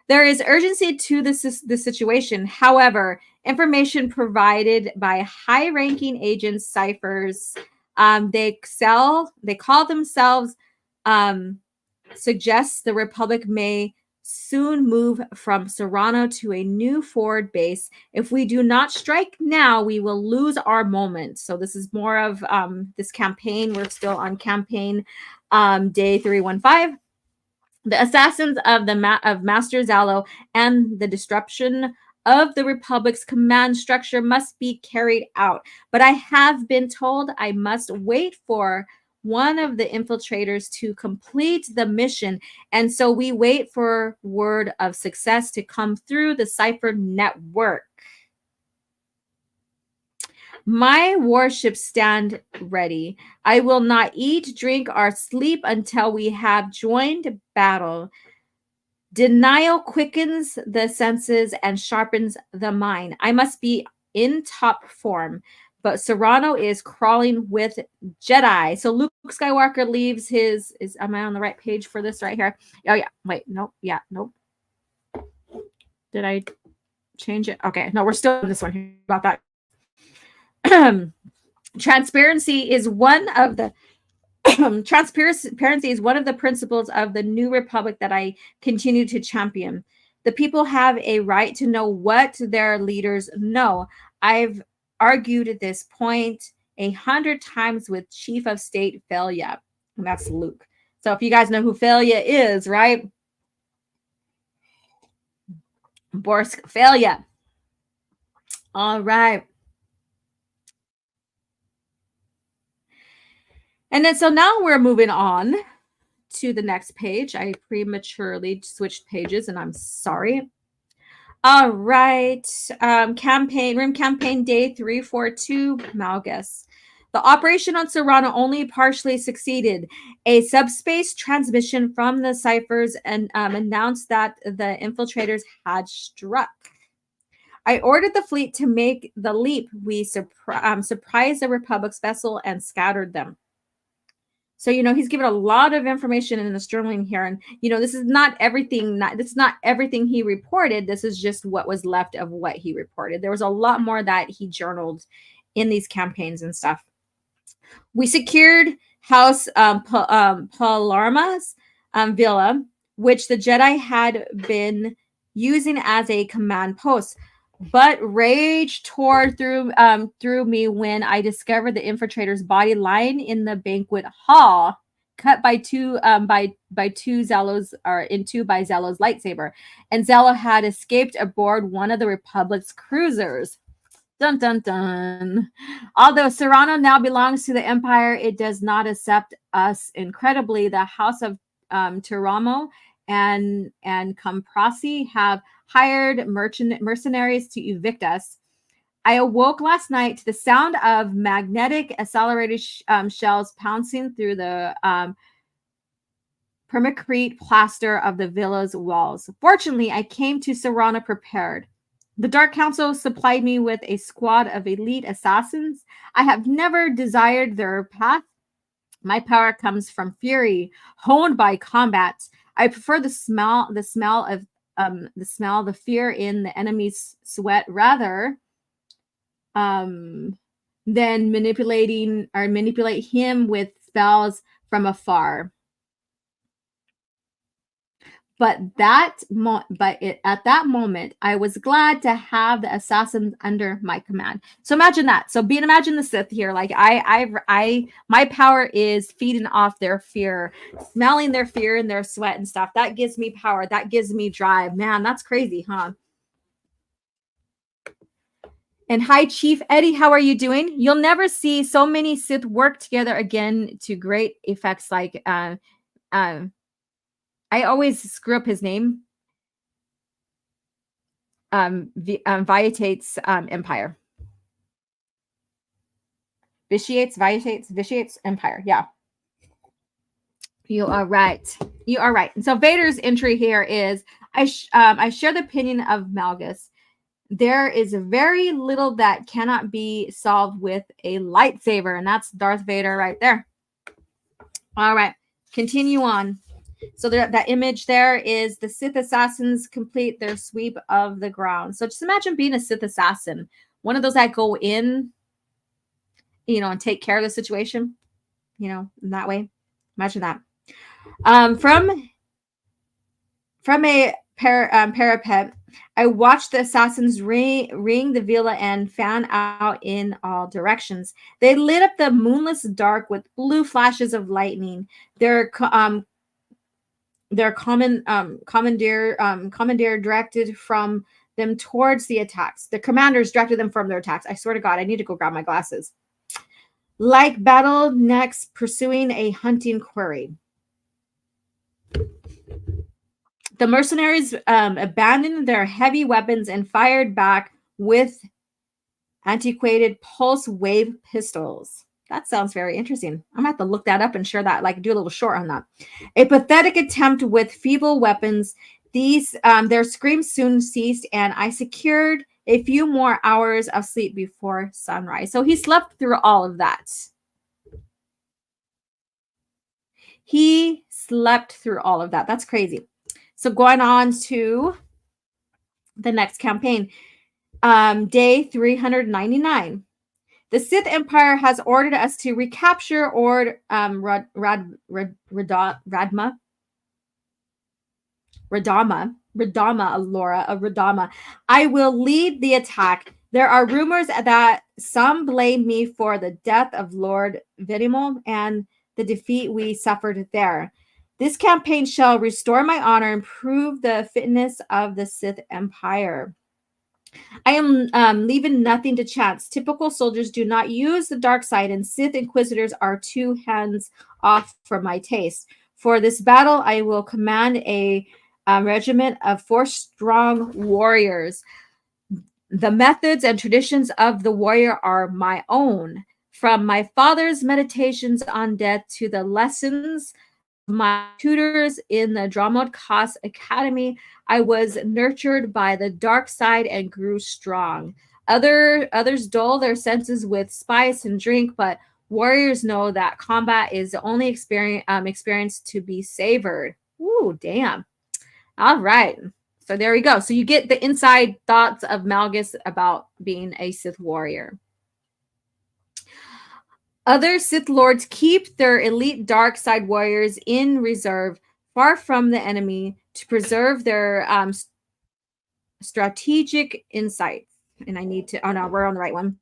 There is urgency to this situation. However, information provided by high-ranking agents, ciphers, they call themselves, suggests the Republic may soon move from Serrano to a new forward base. If we do not strike now, we will lose our moment. So this is more of this campaign. We're still on campaign day 315. The assassins of Master Zalo and the disruption of the Republic's command structure must be carried out. But I have been told I must wait for one of the infiltrators to complete the mission. And so we wait for word of success to come through the Cipher network. My warships stand ready. I will not eat, drink, or sleep until we have joined battle. Denial quickens the senses and sharpens the mind. I must be in top form, but Serrano is crawling with Jedi. So Luke Skywalker leaves his. Am I on the right page for this right here? Oh yeah. Wait. Nope. Yeah. Nope. Did I change it? Okay. No, we're still in this one here about that. Transparency is one of the principles of the New Republic that I continue to champion. The people have a right to know what their leaders know. I've argued this point 100 times with Chief of State Felia, and that's Luke. So if you guys know who Felia is, right? Borsk Felia. All right. And then so now we're moving on to the next page. I prematurely switched pages and I'm sorry. All right. Rim campaign day 342, Malgus. The operation on Serrano only partially succeeded. A subspace transmission from the ciphers and announced that the infiltrators had struck. I ordered the fleet to make the leap. We surprised the Republic's vessel and scattered them. So, he's given a lot of information in this journaling here. And, this is not everything. This is not everything he reported. This is just what was left of what he reported. There was a lot more that he journaled in these campaigns and stuff. We secured House Palarma's villa, which the Jedi had been using as a command post. But rage tore through me when I discovered the infiltrator's body lying in the banquet hall, cut by two by Zello's by Zello's lightsaber, and Zello had escaped aboard one of the Republic's cruisers. Dun dun dun. Although Serrano now belongs to the Empire, it does not accept us. Incredibly, the House of Tiramo and Comprasi have hired mercenaries to evict us. I awoke last night to the sound of magnetic accelerated shells pouncing through the permacrete plaster of the villa's walls. Fortunately, I came to Serrano prepared. The Dark Council supplied me with a squad of elite assassins. I have never desired their path. My power comes from fury, honed by combat. I prefer the smell of the fear in the enemy's sweat rather than manipulate him with spells from afar. But at that moment, I was glad to have the assassins under my command. So imagine that. So imagine the Sith here. Like my power is feeding off their fear, smelling their fear and their sweat and stuff. That gives me power. That gives me drive. Man, that's crazy, huh? And hi, Chief Eddie. How are you doing? You'll never see so many Sith work together again to great effects. Like I always screw up his name. Vitiates Empire. Vitiates Empire. Yeah. You are right. You are right. And so Vader's entry here is, I share the opinion of Malgus. There is very little that cannot be solved with a lightsaber. And that's Darth Vader right there. All right. Continue on. So that image there is the Sith assassins complete their sweep of the ground. So just imagine being a Sith assassin, one of those that go in, and take care of the situation, in that way. Imagine that. From a parapet, I watched the assassins ring the villa and fan out in all directions. They lit up the moonless dark with blue flashes of lightning. Their commandeer directed from them towards the attacks. The commanders directed them from their attacks. I swear to God, I need to go grab my glasses. Like battle necks pursuing a hunting quarry. The mercenaries abandoned their heavy weapons and fired back with antiquated pulse wave pistols. That sounds very interesting. I'm gonna have to look that up and share that, like do a little short on that. A pathetic attempt with feeble weapons. Their screams soon ceased, and I secured a few more hours of sleep before sunrise. So he slept through all of that. He slept through all of that. That's crazy. So going on to the next campaign, day 399. The Sith Empire has ordered us to recapture Radama, Radama. I will lead the attack. There are rumors that some blame me for the death of Lord Venimo and the defeat we suffered there. This campaign shall restore my honor and prove the fitness of the Sith Empire. I am leaving nothing to chance. Typical soldiers do not use the dark side, and Sith Inquisitors are too hands off for my taste. For this battle, I will command a regiment of 4 strong warriors. The methods and traditions of the warrior are my own. From my father's meditations on death to the lessons of my tutors in the Dramod Khas Academy, I was nurtured by the dark side and grew strong. Others dull their senses with spice and drink, but Warriors know that combat is the only experience to be savored. Ooh, damn. All right. So there we go. So you get the inside thoughts of Malgus about being a Sith warrior. Other Sith Lords keep their elite dark side warriors in reserve, far from the enemy, to preserve their strategic insights. And I need to, oh no, we're on the right one.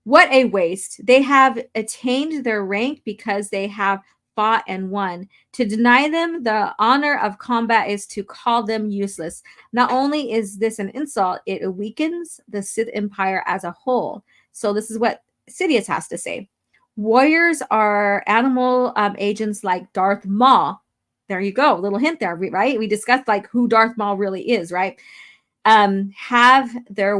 What a waste. They have attained their rank because they have fought and won. To deny them the honor of combat is to call them useless. Not only is this an insult, it weakens the Sith Empire as a whole. So this is what Sidious has to say. Warriors are animal agents like Darth Maul. There you go. Little hint there, right? We discussed like who Darth Maul really is, right? Have their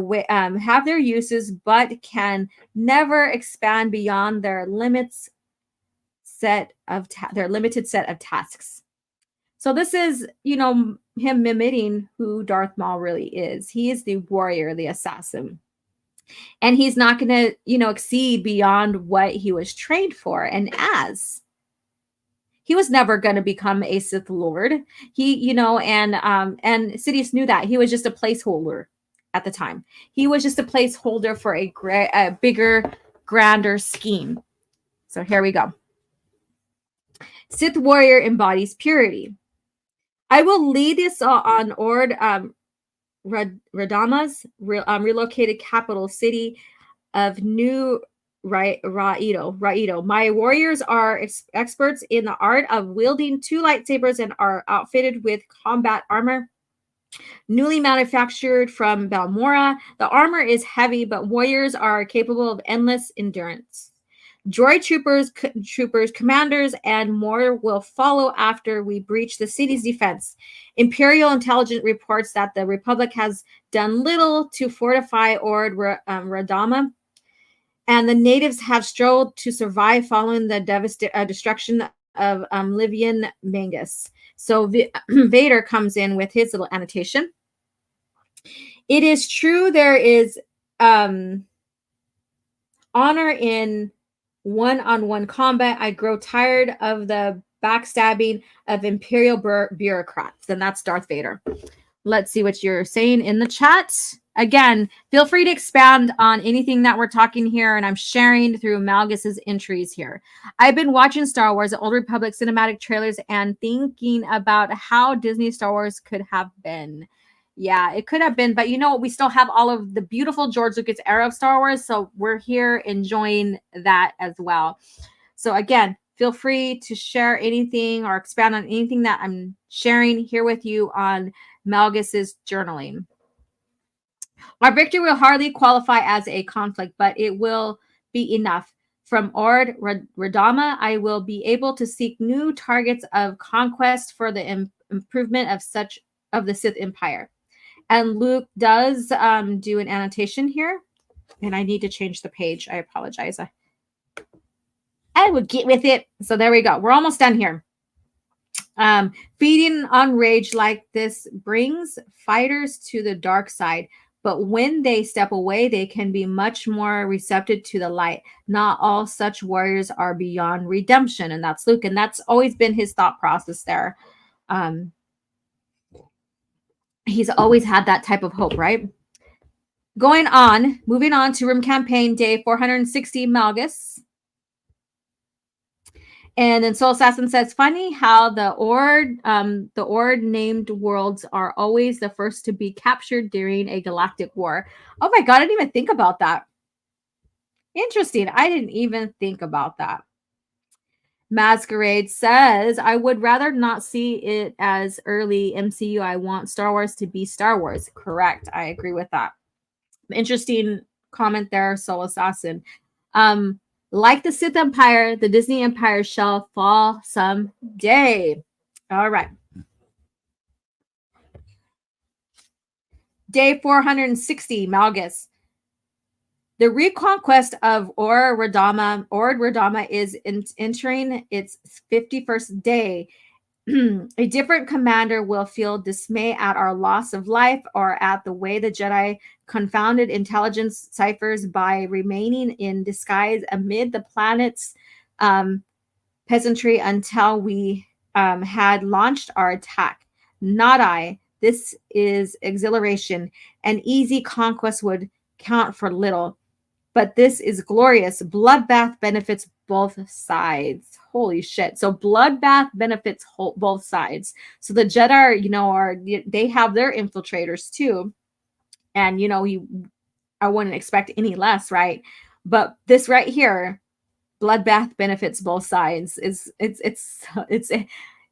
uses, but can never expand beyond their limited set of tasks. So this is, him mimicking who Darth Maul really is. He is the warrior, the assassin, and he's not going to, exceed beyond what he was trained for. And as he was never going to become a Sith Lord. He, and Sidious knew that. He was just a placeholder at the time. He was just a placeholder for a bigger, grander scheme. So here we go. Sith warrior embodies purity. I will lead this on Ord Radama's relocated capital city of New Raido. My warriors are experts in the art of wielding two lightsabers and are outfitted with combat armor, newly manufactured from Balmora. The armor is heavy, but warriors are capable of endless endurance. Droid troopers, commanders, and more will follow after we breach the city's defense. Imperial intelligence reports that the Republic has done little to fortify Ord Radama, and the natives have struggled to survive following the destruction of Livian Mangus. So Vader comes in with his little annotation. It is true there is honor in one-on-one combat. I grow tired of the backstabbing of Imperial bureaucrats. And that's Darth Vader. Let's see what you're saying in the chat. Again, feel free to expand on anything that we're talking here, and I'm sharing through Malgus's entries here. I've been watching Star Wars, the Old Republic cinematic trailers, and thinking about how Disney Star Wars could have been. Yeah, it could have been, but we still have all of the beautiful George Lucas era of Star Wars, so we're here enjoying that as well. So again, feel free to share anything or expand on anything that I'm sharing here with you on Malgus's journaling. Our victory will hardly qualify as a conflict, but it will be enough. From Ord Radama, I will be able to seek new targets of conquest for the improvement of the Sith Empire. And Luke does do an annotation here, and I need to change the page. I apologize. I will get with it. So there we go. We're almost done here. Feeding on rage like this brings fighters to the dark side. But when they step away, they can be much more receptive to the light. Not all such warriors are beyond redemption. And that's Luke. And that's always been his thought process there. He's always had that type of hope, right? Moving on to Room Campaign Day 460, Malgus. And then Soul Assassin says, funny how the Ord named worlds are always the first to be captured during a galactic war. Oh my God, I didn't even think about that. Interesting. I didn't even think about that. Masquerade says, I would rather not see it as early MCU. I want Star Wars to be Star Wars. Correct. I agree with that. Interesting comment there, Soul Assassin. Like the Sith Empire, the Disney Empire shall fall someday. All right. Day 460, Malgus. The reconquest of Ord Radama is entering its 51st day. A different commander will feel dismay at our loss of life or at the way the Jedi confounded intelligence ciphers by remaining in disguise amid the planet's peasantry until we had launched our attack. Not I. This is exhilaration. An easy conquest would count for little. But this is glorious. Bloodbath benefits both sides. Holy shit. So bloodbath benefits both sides. So the Jedi are, they have their infiltrators too. And, I wouldn't expect any less, right? But this right here, bloodbath benefits both sides. It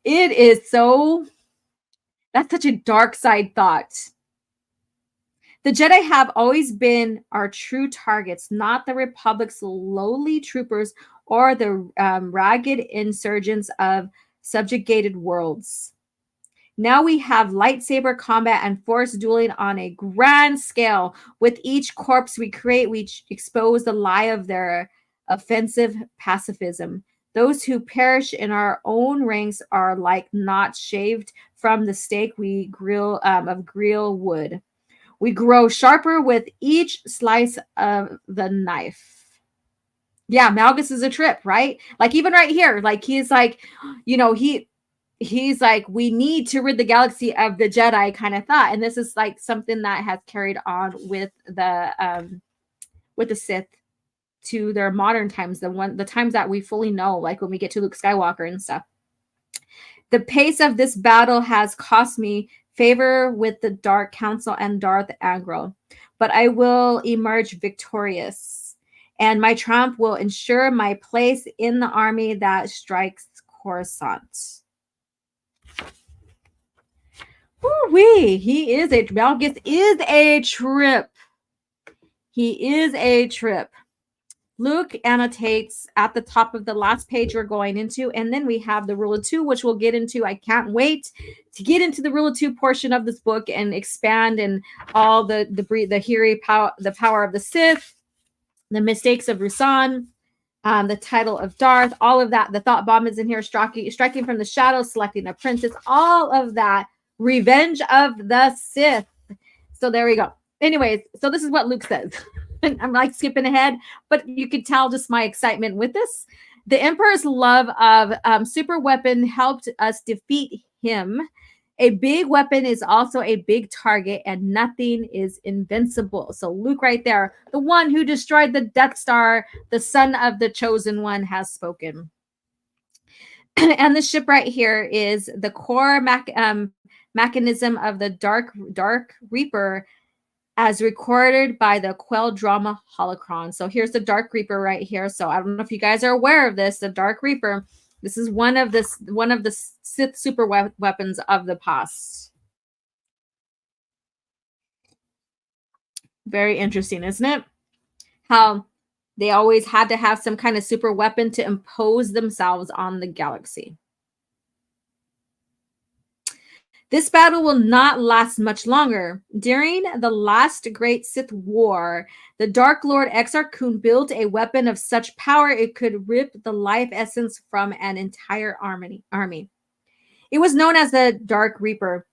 is so, that's such a dark side thought. The Jedi have always been our true targets, not the Republic's lowly troopers or the ragged insurgents of subjugated worlds. Now we have lightsaber combat and force dueling on a grand scale. With each corpse we create, we expose the lie of their offensive pacifism. Those who perish in our own ranks are like knots shaved from the stake we grill wood. We grow sharper with each slice of the knife. Yeah, Malgus is a trip, right? Like even right here, like he's like, he's like, we need to rid the galaxy of the Jedi kind of thought. And this is like something that has carried on with the Sith to their modern times, the times that we fully know, like when we get to Luke Skywalker and stuff. The pace of this battle has cost me favor with the Dark Council and Darth Angro, but I will emerge victorious, and my triumph will ensure my place in the army that strikes Coruscant. Woo-wee. Malgus is a trip. He is a trip. Luke annotates at the top of the last page we're going into, and then we have the Rule of Two, which we'll get into. I can't wait to get into the Rule of Two portion of this book and expand and all the power of the Sith, the mistakes of Rusan, the title of Darth, all of that. The thought bomb is in here, striking from the shadows, selecting a princess, all of that. Revenge of the Sith. So there we go. Anyways, so this is what Luke says. I'm like skipping ahead, but you could tell just my excitement with this. The Emperor's love of super weapon helped us defeat him. A big weapon is also a big target, and nothing is invincible. So Luke right there, the one who destroyed the Death Star, the son of the chosen one, has spoken. And the ship right here is the core mechanism of the Dark Reaper, as recorded by the Quell Drama Holocron. So here's the Dark Reaper right here. So I don't know if you guys are aware of this. The Dark Reaper. This is one of the Sith super weapons of the past. Very interesting, isn't it? How they always had to have some kind of super weapon to impose themselves on the galaxy. This battle will not last much longer. During the last great Sith War, the Dark Lord Exar Kun built a weapon of such power it could rip the life essence from an entire army. It was known as the Dark Reaper.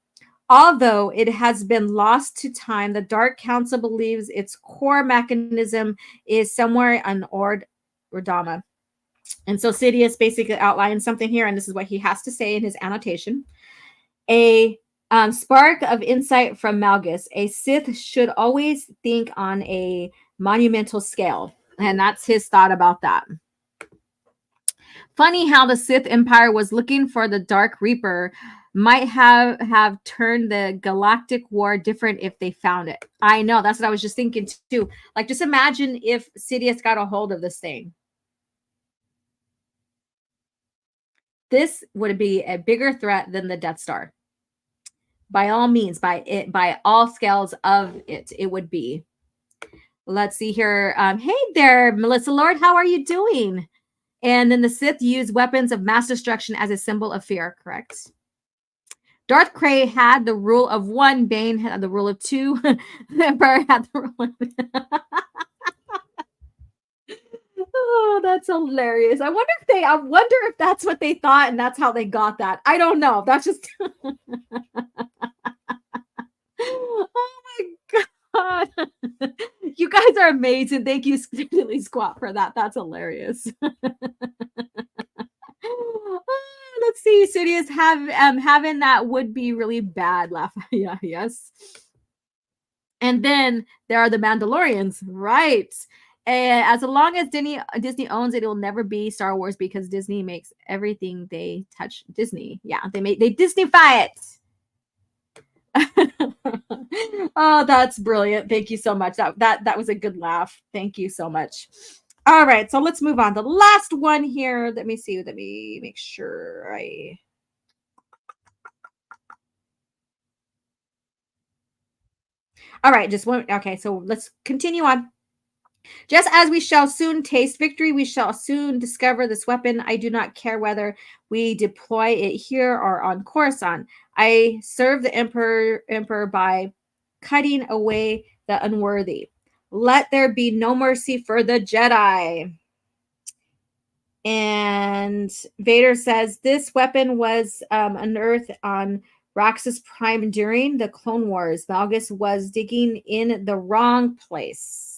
Although it has been lost to time, the Dark Council believes its core mechanism is somewhere on Ord Radama. And so Sidious basically outlines something here, and this is what he has to say in his annotation. A spark of insight from Malgus. A Sith should always think on a monumental scale. And that's his thought about that. Funny how the Sith Empire was looking for the Dark Reaper. Might have turned the galactic war different if they found it. I know. That's what I was just thinking too. Like, just imagine if Sidious got a hold of this thing. This would be a bigger threat than the Death Star. By all means, by all scales of it would be. Let's see here. Hey there, Melissa Lord. How are you doing? And then the Sith used weapons of mass destruction as a symbol of fear, correct? Darth Krayt had the rule of one. Bane had the rule of two. The Emperor had the rule of... Oh, That's hilarious. I wonder if that's what they thought and that's how they got that. I don't know. That's just oh my god. You guys are amazing. Thank you, Dilly Squat, for that. That's hilarious. Let's see. Sidious having that would be really bad laugh. Yeah, yes. And then there are the Mandalorians, right? And as long as Disney owns it, it will never be Star Wars because Disney makes everything they touch Disney. Yeah, they Disneyfy it. Oh, that's brilliant. Thank you so much. That was a good laugh. Thank you so much. All right, so let's move on. The last one here. Let me see. Let me make sure I. All right, just one. Okay, so let's continue on. Just as we shall soon taste victory, we shall soon discover this weapon. I do not care whether we deploy it here or on Coruscant. I serve the Emperor by cutting away the unworthy. Let there be no mercy for the Jedi. And Vader says this weapon was unearthed on Raxus Prime during the Clone Wars. Malgus was digging in the wrong place.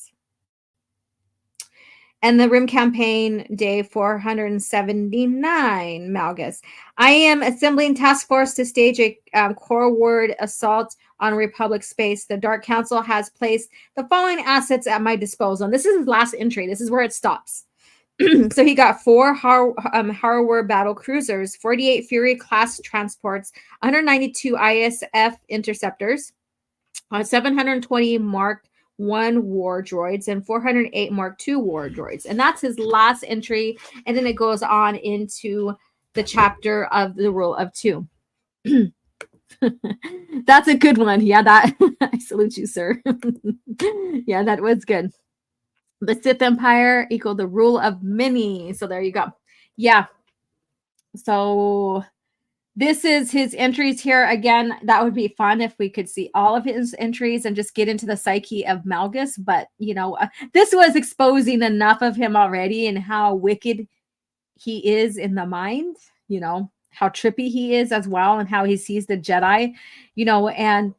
And the Rim Campaign, day 479, Malgus. I am assembling task force to stage a core word assault on Republic space. The Dark Council has placed the following assets at my disposal. And this is his last entry. This is where it stops. So he got 4 Harrower battle cruisers, 48 Fury class transports, 192 ISF interceptors, 720 Mark 1 war droids, and 408 Mark 2 war droids. And that's his last entry. And then it goes on into the chapter of the Rule of 2. That's a good one. Yeah, that I salute you, sir. Yeah, that was good. The Sith Empire equal the rule of many. So there you go. Yeah. So this is his entries here. Again, that would be fun if we could see all of his entries and just get into the psyche of Malgus. But, you know, this was exposing enough of him already and how wicked he is in the mind, you know, how trippy he is as well and how he sees the Jedi, you know, and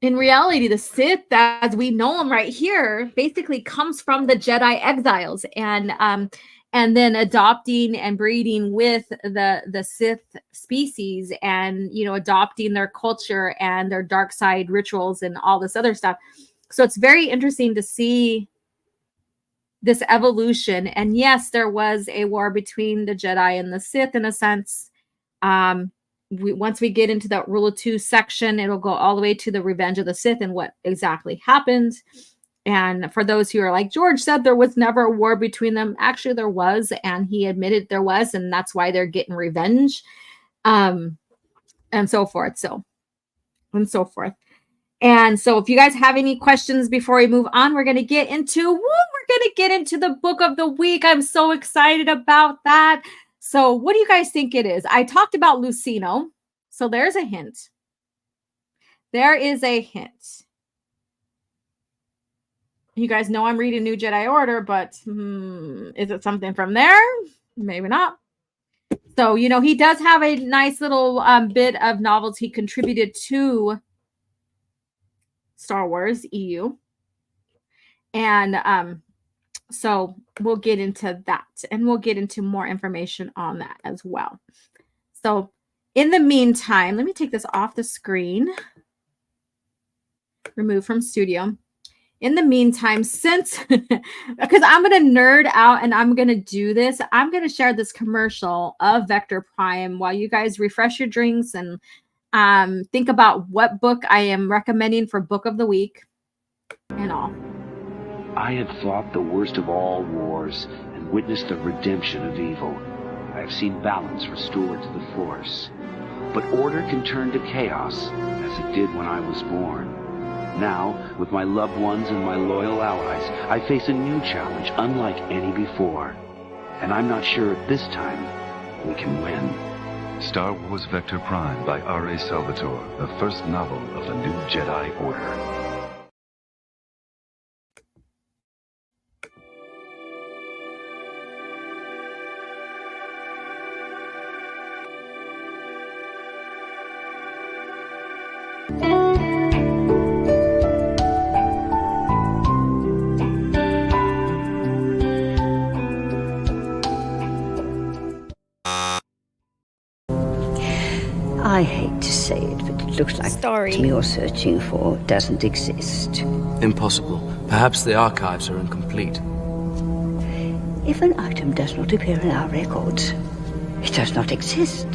in reality, the Sith, as we know them right here, basically comes from the Jedi exiles and then adopting and breeding with the Sith species and, you know, adopting their culture and their dark side rituals and all this other stuff. So it's very interesting to see this evolution. And yes, there was a war between the Jedi and the Sith in a sense. Once we get into that Rule of 2 section, it'll go all the way to the Revenge of the Sith and what exactly happened. And for those who are like George said, there was never a war between them. Actually, there was, and he admitted there was, and that's why they're getting revenge, and so forth. And so if you guys have any questions before we move on, we're going to get into the book of the week. I'm so excited about that. So what do you guys think it is? I talked about Luceno. So there's a hint. There is a hint. You guys know I'm reading New Jedi Order, but is it something from there? Maybe not. So, you know, he does have a nice little bit of novels he contributed to Star Wars EU. And so we'll get into that and we'll get into more information on that as well. So in the meantime, let me take this off the screen. Remove from studio. In the meantime, since, because I'm going to nerd out and I'm going to do this, I'm going to share this commercial of Vector Prime while you guys refresh your drinks and think about what book I am recommending for Book of the Week and all. I had fought the worst of all wars and witnessed the redemption of evil. I have seen balance restored to the Force. But order can turn to chaos, as it did when I was born. Now, with my loved ones and my loyal allies, I face a new challenge unlike any before. And I'm not sure this time we can win. Star Wars Vector Prime by R.A. Salvatore, the first novel of the New Jedi Order. story you're searching for doesn't exist. Impossible. Perhaps the archives are incomplete. If an item does not appear in our records, it does not exist.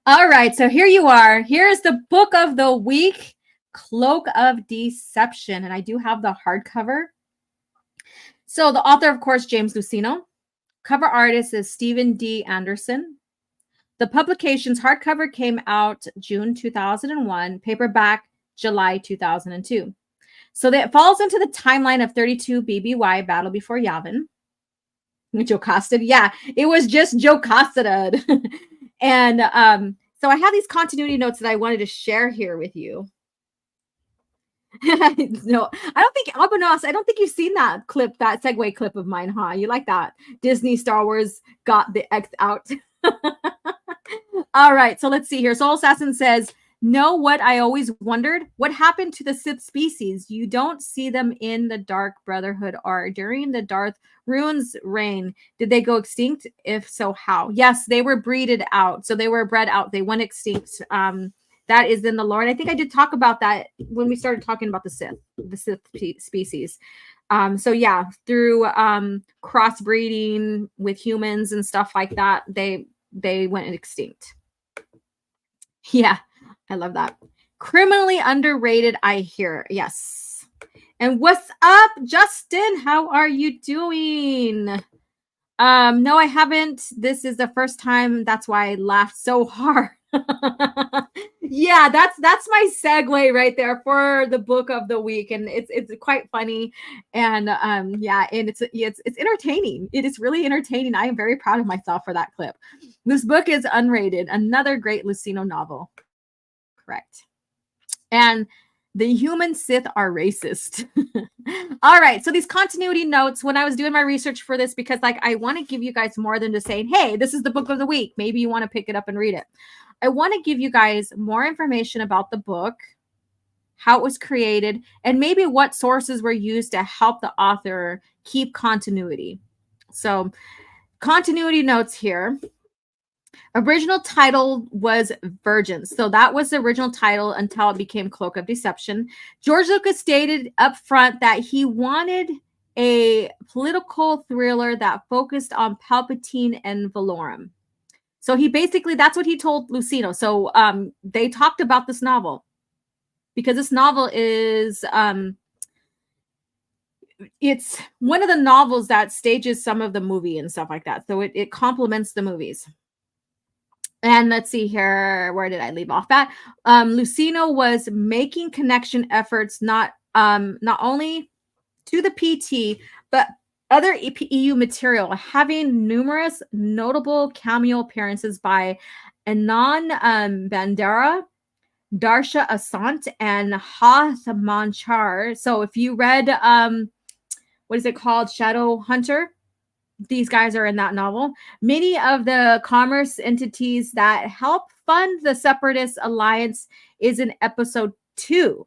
All right, so here you are. Here's the book of the week, Cloak of Deception. And I do have the hardcover. So the author, of course, James Luceno. Cover artist is Stephen D. Anderson. The publication's hardcover came out June 2001, paperback July 2002. So that falls into the timeline of 32 BBY, Battle Before Yavin. Jocasta, yeah, it was just Jocasta. And so I have these continuity notes that I wanted to share here with you. No, I don't think Albanos, I don't think you've seen that clip, that segue clip of mine, huh? You like that? Disney Star Wars got the X out. All right, so let's see here. Soul Assassin says, know what I always wondered? What happened to the Sith species? You don't see them in the Dark Brotherhood or during the Darth Rune's reign. Did they go extinct? If so, how? Yes, they were breeded out. So they were bred out. They went extinct. That is in the lore. And I think I did talk about that when we started talking about the Sith species. So yeah, through crossbreeding with humans and stuff like that, they went extinct. Yeah, I love that. Criminally underrated, I hear. Yes. And what's up, Justin? How are you doing? No, I haven't. This is the first time. That's why I laughed so hard. Yeah, that's my segue right there for the book of the week, and it's quite funny, and yeah, and it's entertaining. It is really entertaining. I am very proud of myself for that clip. This book is unrated, another great Luceno novel. Correct. And the human Sith are racist. All right. So these continuity notes, when I was doing my research for this, because like I want to give you guys more than just saying, hey, this is the book of the week. Maybe you want to pick it up and read it. I want to give you guys more information about the book, how it was created, and maybe what sources were used to help the author keep continuity. So continuity notes here. Original title was Virgins. So that was the original title until it became Cloak of Deception. George Lucas stated up front that he wanted a political thriller that focused on Palpatine and Valorum. So he basically, that's what he told Luceno. So they talked about this novel because this novel is, it's one of the novels that stages some of the movie and stuff like that. So it complements the movies. And let's see here. Where did I leave off at? Luceno was making connection efforts, not only to the PT, but other EU material, having numerous notable cameo appearances by Anand Bandera, Darsha Asant, and Hath Manchar. So if you read, what is it called? Shadow Hunter. These guys are in that novel. Many of the commerce entities that help fund the Separatist Alliance is in episode 2.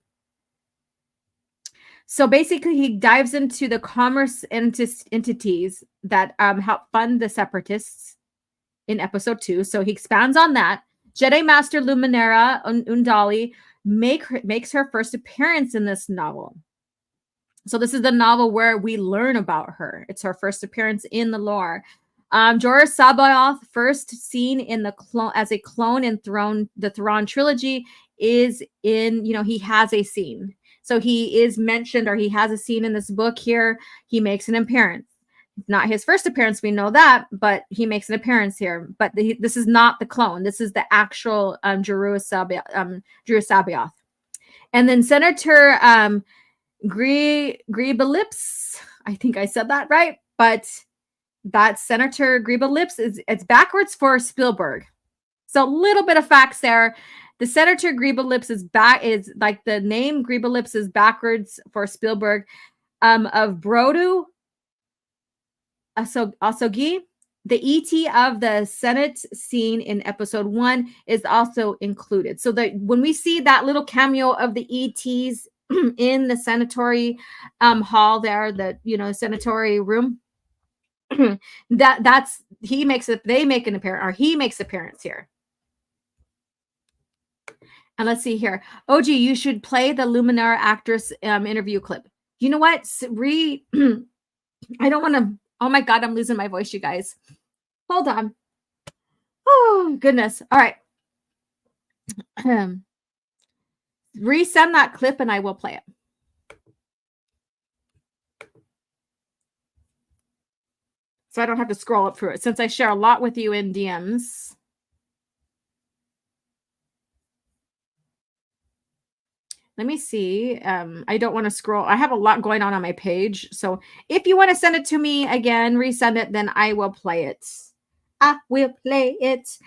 So basically, he dives into the commerce entities that help fund the Separatists in episode 2. So he expands on that. Jedi Master Luminara Undali makes her first appearance in this novel. So this is the novel where we learn about her. It's her first appearance in the lore. Jorah Sabaoth, first seen in the as a clone in the Thrawn trilogy, is in, he has a scene. So he is mentioned, or he has a scene in this book here. He makes an appearance. Not his first appearance, we know that, but he makes an appearance here. But this is not the clone. This is the actual Jorah Sabaoth. And then Senator Griebelips, I think I said that right, but that Senator Griebelips it's backwards for Spielberg. So a little bit of facts there. The Senator Griebelips is like the name Griebelips is backwards for Spielberg. Of Brodu Asogi, the ET of the Senate scene in episode 1 is also included. So that when we see that little cameo of the ETs in the senatory hall there, the senatory room, they make an appearance, or he makes appearance here. And let's see here. OG, you should play the Luminara actress interview clip. You know what? I don't want to. Oh my God, I'm losing my voice, you guys. Hold on. Oh, goodness. All right. Resend that clip and I will play it. So I don't have to scroll up through it since I share a lot with you in DMs. Let me see. I don't want to scroll. I have a lot going on my page. So if you want to send it to me again, resend it, then I will play it. I will play it.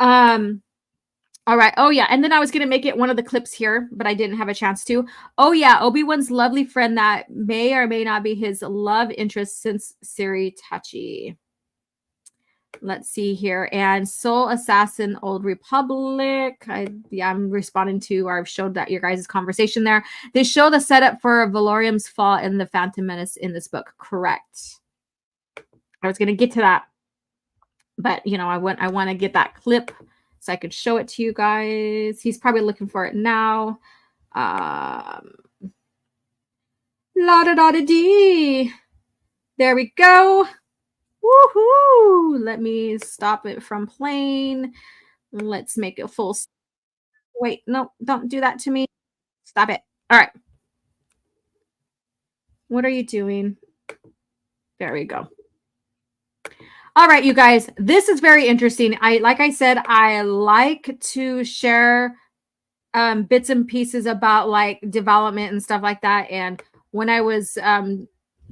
All right. Oh, yeah. And then I was going to make it one of the clips here, but I didn't have a chance to. Oh, yeah. Obi-Wan's lovely friend that may or may not be his love interest since Siri Tachi. Let's see here. And Soul Assassin Old Republic. I'm responding to, or I've showed that your guys' conversation there. They show the setup for Valorium's fall in the Phantom Menace in this book. Correct. I was going to get to that. But, you know, I want to get that clip so I could show it to you guys. He's probably looking for it now. La-da-da-da-dee. There we go. Woohoo! Let me stop it from playing. Let's make it full. Wait, no, don't do that to me. Stop it. All right. What are you doing? There we go. All right, you guys, this is very interesting. Like I said, I like to share bits and pieces about like development and stuff like that. And when I was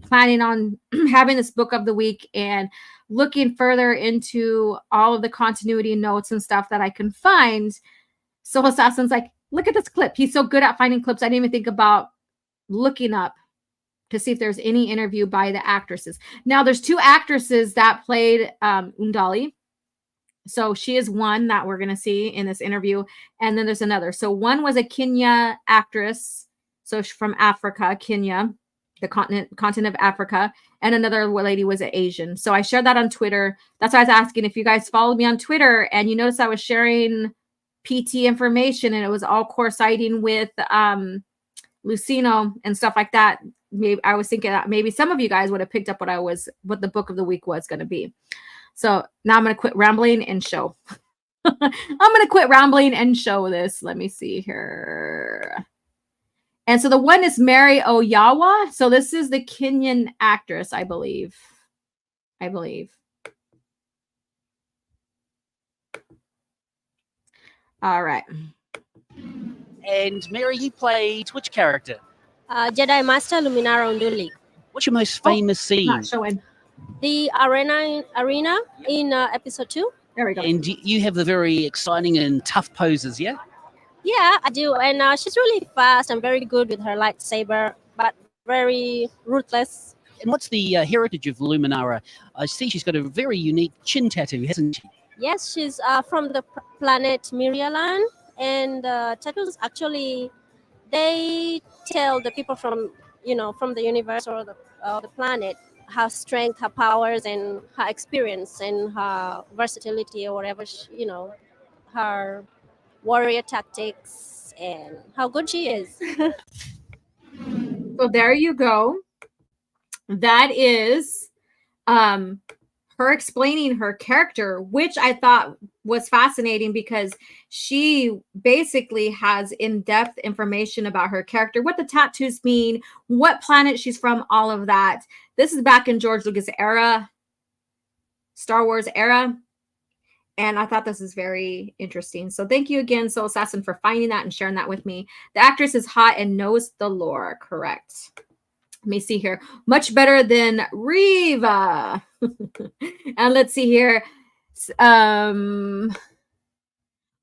planning on having this book of the week and looking further into all of the continuity notes and stuff that I can find, Soul Assassin's like, look at this clip. He's so good at finding clips. I didn't even think about looking up to see if there's any interview by the actresses. Now, there's two actresses that played Undali. So she is one that we're going to see in this interview. And then there's another. So one was a Kenya actress. So she's from Africa, Kenya, the continent of Africa. And another lady was an Asian. So I shared that on Twitter. That's why I was asking if you guys followed me on Twitter. And you notice I was sharing PT information. And it was all coinciding with Luceno and stuff like that. Maybe I was thinking that maybe some of you guys would have picked up what the book of the week was going to be. So now I'm going to quit rambling and show. I'm going to quit rambling and show this. Let me see here. And so the one is Mary Oyawa. So this is the Kenyan actress, I believe. All right. And Mary, you played which character? Jedi Master Luminara Unduli. What's your most famous scene? Not showing. The arena in episode 2. There we go. And you have the very exciting and tough poses, yeah? Yeah, I do. And she's really fast and very good with her lightsaber, but very ruthless. And what's the heritage of Luminara? I see she's got a very unique chin tattoo, hasn't she? Yes, she's from the planet Mirialan. And tattoos actually, they tell the people from the universe or the planet her strength, her powers, and her experience, and her versatility, or whatever, her warrior tactics, and how good she is. So there you go. That is her explaining her character, which I thought was fascinating because she basically has in-depth information about her character, what the tattoos mean, what planet she's from, all of that. This is back in George Lucas era, Star Wars era. And I thought this is very interesting. So thank you again, Soul Assassin, for finding that and sharing that with me. The actress is hot and knows the lore. Correct. Let me see here. Much better than Reva. And let's see here. Oh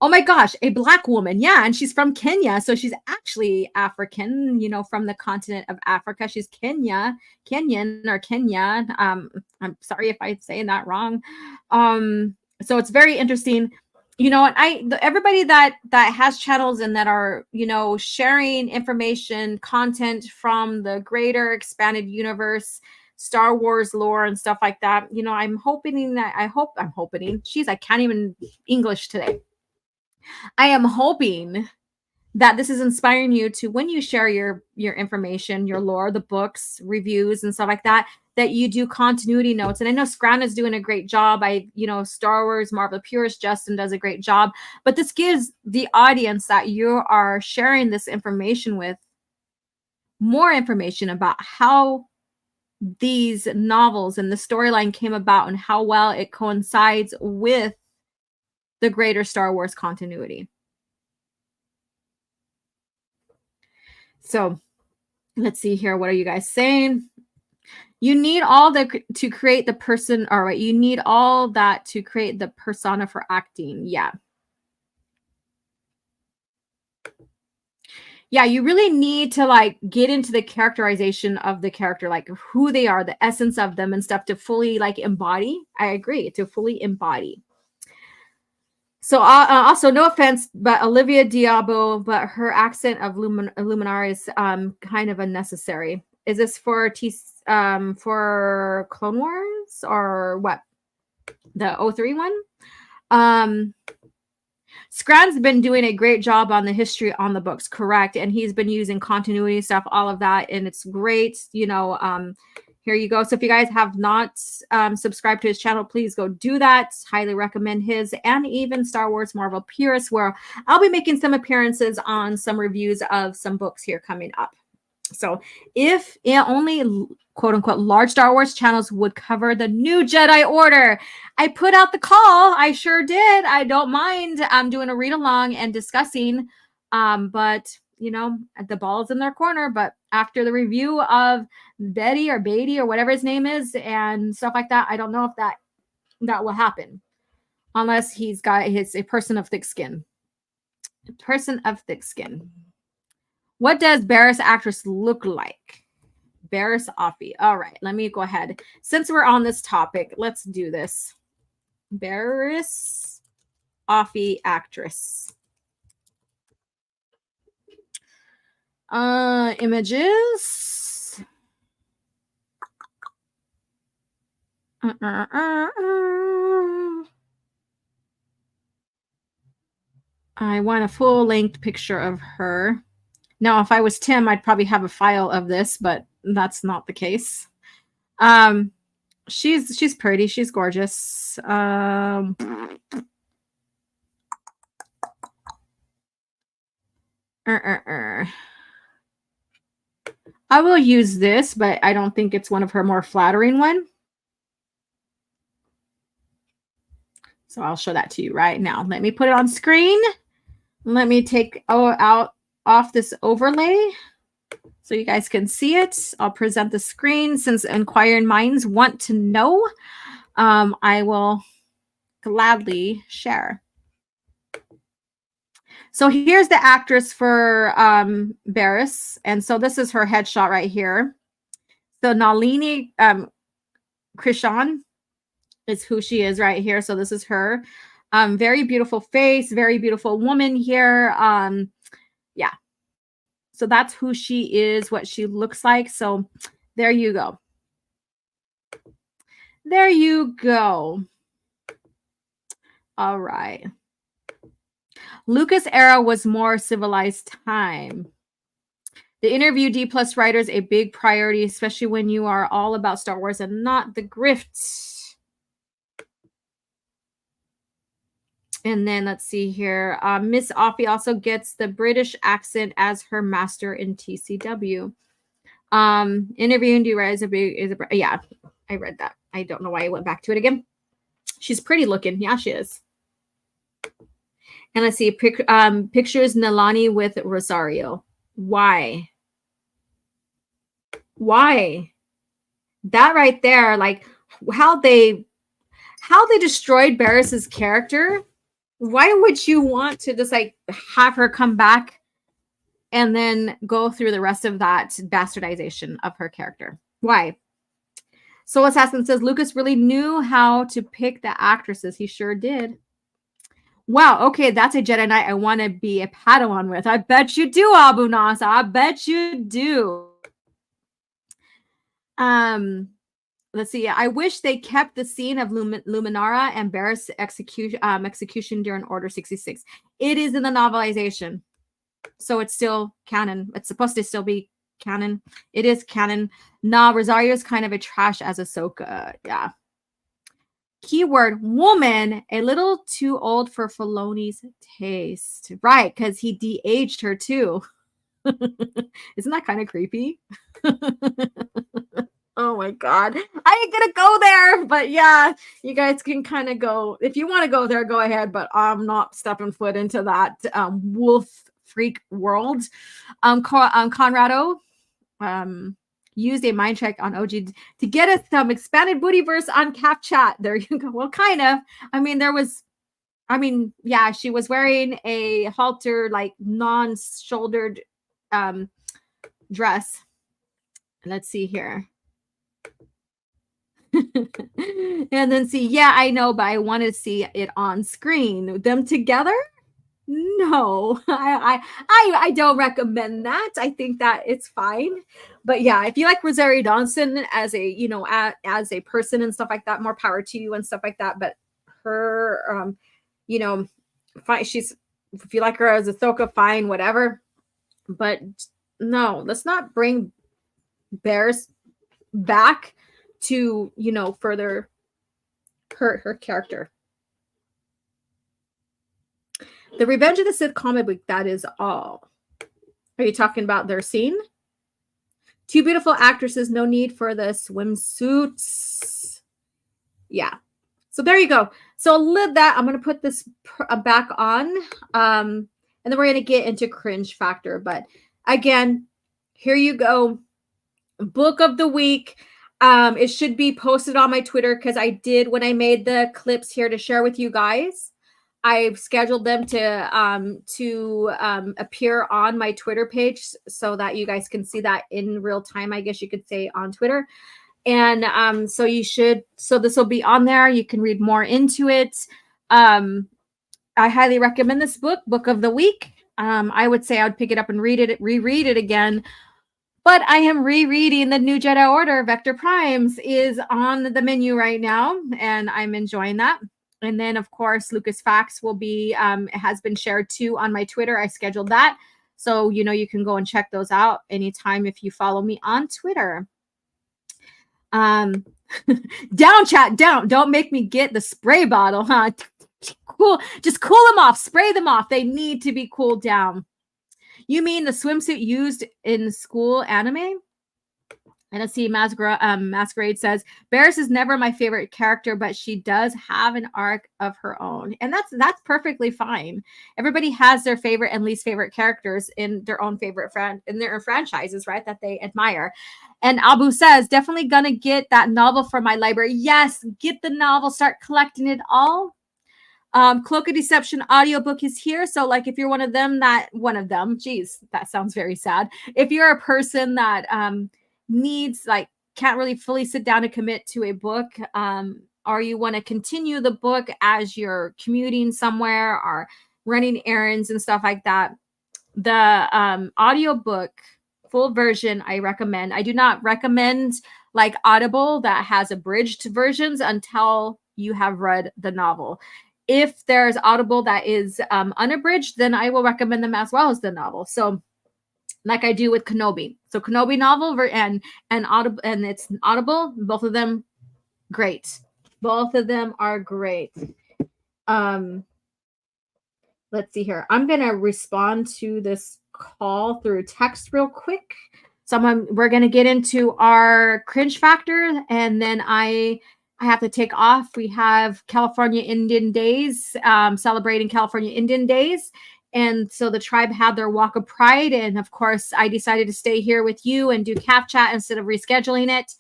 my gosh, a black woman. Yeah, and she's from Kenya. So she's actually African, from the continent of Africa. She's Kenyan or Kenya. I'm sorry if I'm saying that wrong. So it's very interesting. And everybody that has channels and that are, sharing information, content from the greater expanded universe, Star Wars lore and stuff like that. I'm hoping. Jeez, I can't even English today. I am hoping that this is inspiring you to, when you share your information, your lore, the books, reviews, and stuff like that, that you do continuity notes. And I know Scran is doing a great job. Star Wars Marvel Purist Justin does a great job, but this gives the audience that you are sharing this information with more information about how these novels and the storyline came about and how well it coincides with the greater Star Wars continuity. So let's see here. What are you guys saying? You need all to create the person. All right. You need all that to create the persona for acting. Yeah. Yeah, you really need to like get into the characterization of the character, like who they are, the essence of them and stuff, to fully like embody. I agree, to fully embody. So also, no offense, but Olivia Diabo, but her accent of Luminara is kind of unnecessary. Is this for Clone Wars or what? The 03 one? Scran's been doing a great job on the history on the books, correct? And he's been using continuity stuff, all of that, and it's great. Here you go. So if you guys have not subscribed to his channel, please go do that. Highly recommend his, and even Star Wars Marvel Purist, where I'll be making some appearances on some reviews of some books here coming up. So if only quote unquote large Star Wars channels would cover the new Jedi Order, I put out the call. I sure did. I don't mind. I'm doing a read along and discussing, but the ball's in their corner. But after the review of Betty or Beatty or whatever his name is and stuff like that, I don't know if that will happen unless he's a person of thick skin. A person of thick skin. What does Barriss actress look like? Barriss Offee. All right, let me go ahead. Since we're on this topic, let's do this. Barriss Offee actress. Images. I want a full-length picture of her. Now, if I was Tim, I'd probably have a file of this, but that's not the case. She's pretty. She's gorgeous. I will use this, but I don't think it's one of her more flattering one. So I'll show that to you right now. Let me put it on screen. Let me take off this overlay so you guys can see it. I'll present the screen since inquiring minds want to know. I will gladly share. So here's the actress for Barriss. And so this is her headshot right here. So Nalini Krishan is who she is right here. So this is her. Very beautiful face, very beautiful woman here. Yeah. So that's who she is, what she looks like. So there you go. There you go. All right. Lucas era was more civilized time. The interview D+ writers a big priority, especially when you are all about Star Wars and not the grift. And then let's see here. Miss Offee also gets the British accent as her master in TCW. Interviewing D-Ray is a big, yeah, I read that. I don't know why I went back to it again. She's pretty looking. Yeah, she is. And let's see, pictures Nalani with Rosario. Why? Why? That right there, like how they destroyed Barriss's character. Why would you want to just like have her come back and then go through the rest of that bastardization of her character? Why? Soul Assassin says Lucas really knew how to pick the actresses. He sure did. Wow, okay, that's a Jedi Knight I want to be a Padawan with. I bet you do, Abu Nasa. I bet you do. Let's see. I wish they kept the scene of Luminara and Barriss execution during Order 66. It is in the novelization. So it's still canon. It's supposed to still be canon. It is canon. Nah, Rosario's kind of a trash as Ahsoka. Yeah. Keyword woman, a little too old for Filoni's taste. Right, because he de-aged her too. Isn't that kind of creepy? Oh my God. I ain't gonna go there, but yeah, you guys can kind of go. If you want to go there, go ahead, but I'm not stepping foot into that wolf freak world. Conrado used a mind check on OG to get us some expanded bootyverse on CAF chat. There you go. Well, kind of. I mean, yeah, she was wearing a halter, like non-shouldered dress. Let's see here. And then see, yeah, I know, but I want to see it on screen. Them together? No, I don't recommend that. I think that it's fine. But yeah, if you like Rosario Dawson as a, you know, as a person and stuff like that, more power to you and stuff like that. But her, you know, fine. If you like her as Ahsoka, fine, whatever. But no, let's not bring bears back to, you know, further hurt her character. The Revenge of the Sith comic book, that is all. Are you talking about their scene? Two beautiful actresses, no need for the swimsuits. Yeah. So there you go. So I'll leave that. I'm going to put this back on. And then we're going to get into cringe factor. But again, here you go. Book of the week. It should be posted on my Twitter because I did, when I made the clips here to share with you guys, I've scheduled them to appear on my Twitter page so that you guys can see that in real time, I guess you could say, on Twitter. And so this will be on there. You can read more into it. I highly recommend this book of the week. I would say I would pick it up and reread it again. But I am rereading The New Jedi Order. Vector Primes is on the menu right now, and I'm enjoying that. And then, of course, Lucas Facts will be, it has been shared too on my Twitter. I scheduled that. So, you know, you can go and check those out anytime if you follow me on Twitter. Down, chat, down. Don't make me get the spray bottle, huh? Cool. Just cool them off. Spray them off. They need to be cooled down. You mean the swimsuit used in school anime? And let's see, Masquerade says, Barris is never my favorite character, but she does have an arc of her own. And that's perfectly fine. Everybody has their favorite and least favorite characters in their own favorite in their franchises, right? That they admire. And Abu says, definitely gonna get that novel from my library. Yes, get the novel, start collecting it all. Cloak of Deception audiobook is here. So like if you're one of them, geez, that sounds very sad. If you're a person that needs, like, can't really fully sit down and commit to a book, or you want to continue the book as you're commuting somewhere or running errands and stuff like that, the audiobook full version I recommend. I do not recommend like Audible that has abridged versions until you have read the novel. If there's Audible that is unabridged, then I will recommend them as well as the novel. So like I do with Kenobi. So Kenobi novel and Audible, and it's Audible. Both of them great. Both of them are great. Let's see here. I'm gonna respond to this call through text real quick. We're gonna get into our cringe factor, and then I have to take off. We have California Indian Days, celebrating California Indian Days. And so the tribe had their walk of pride. And of course, I decided to stay here with you and do CAF chat instead of rescheduling it.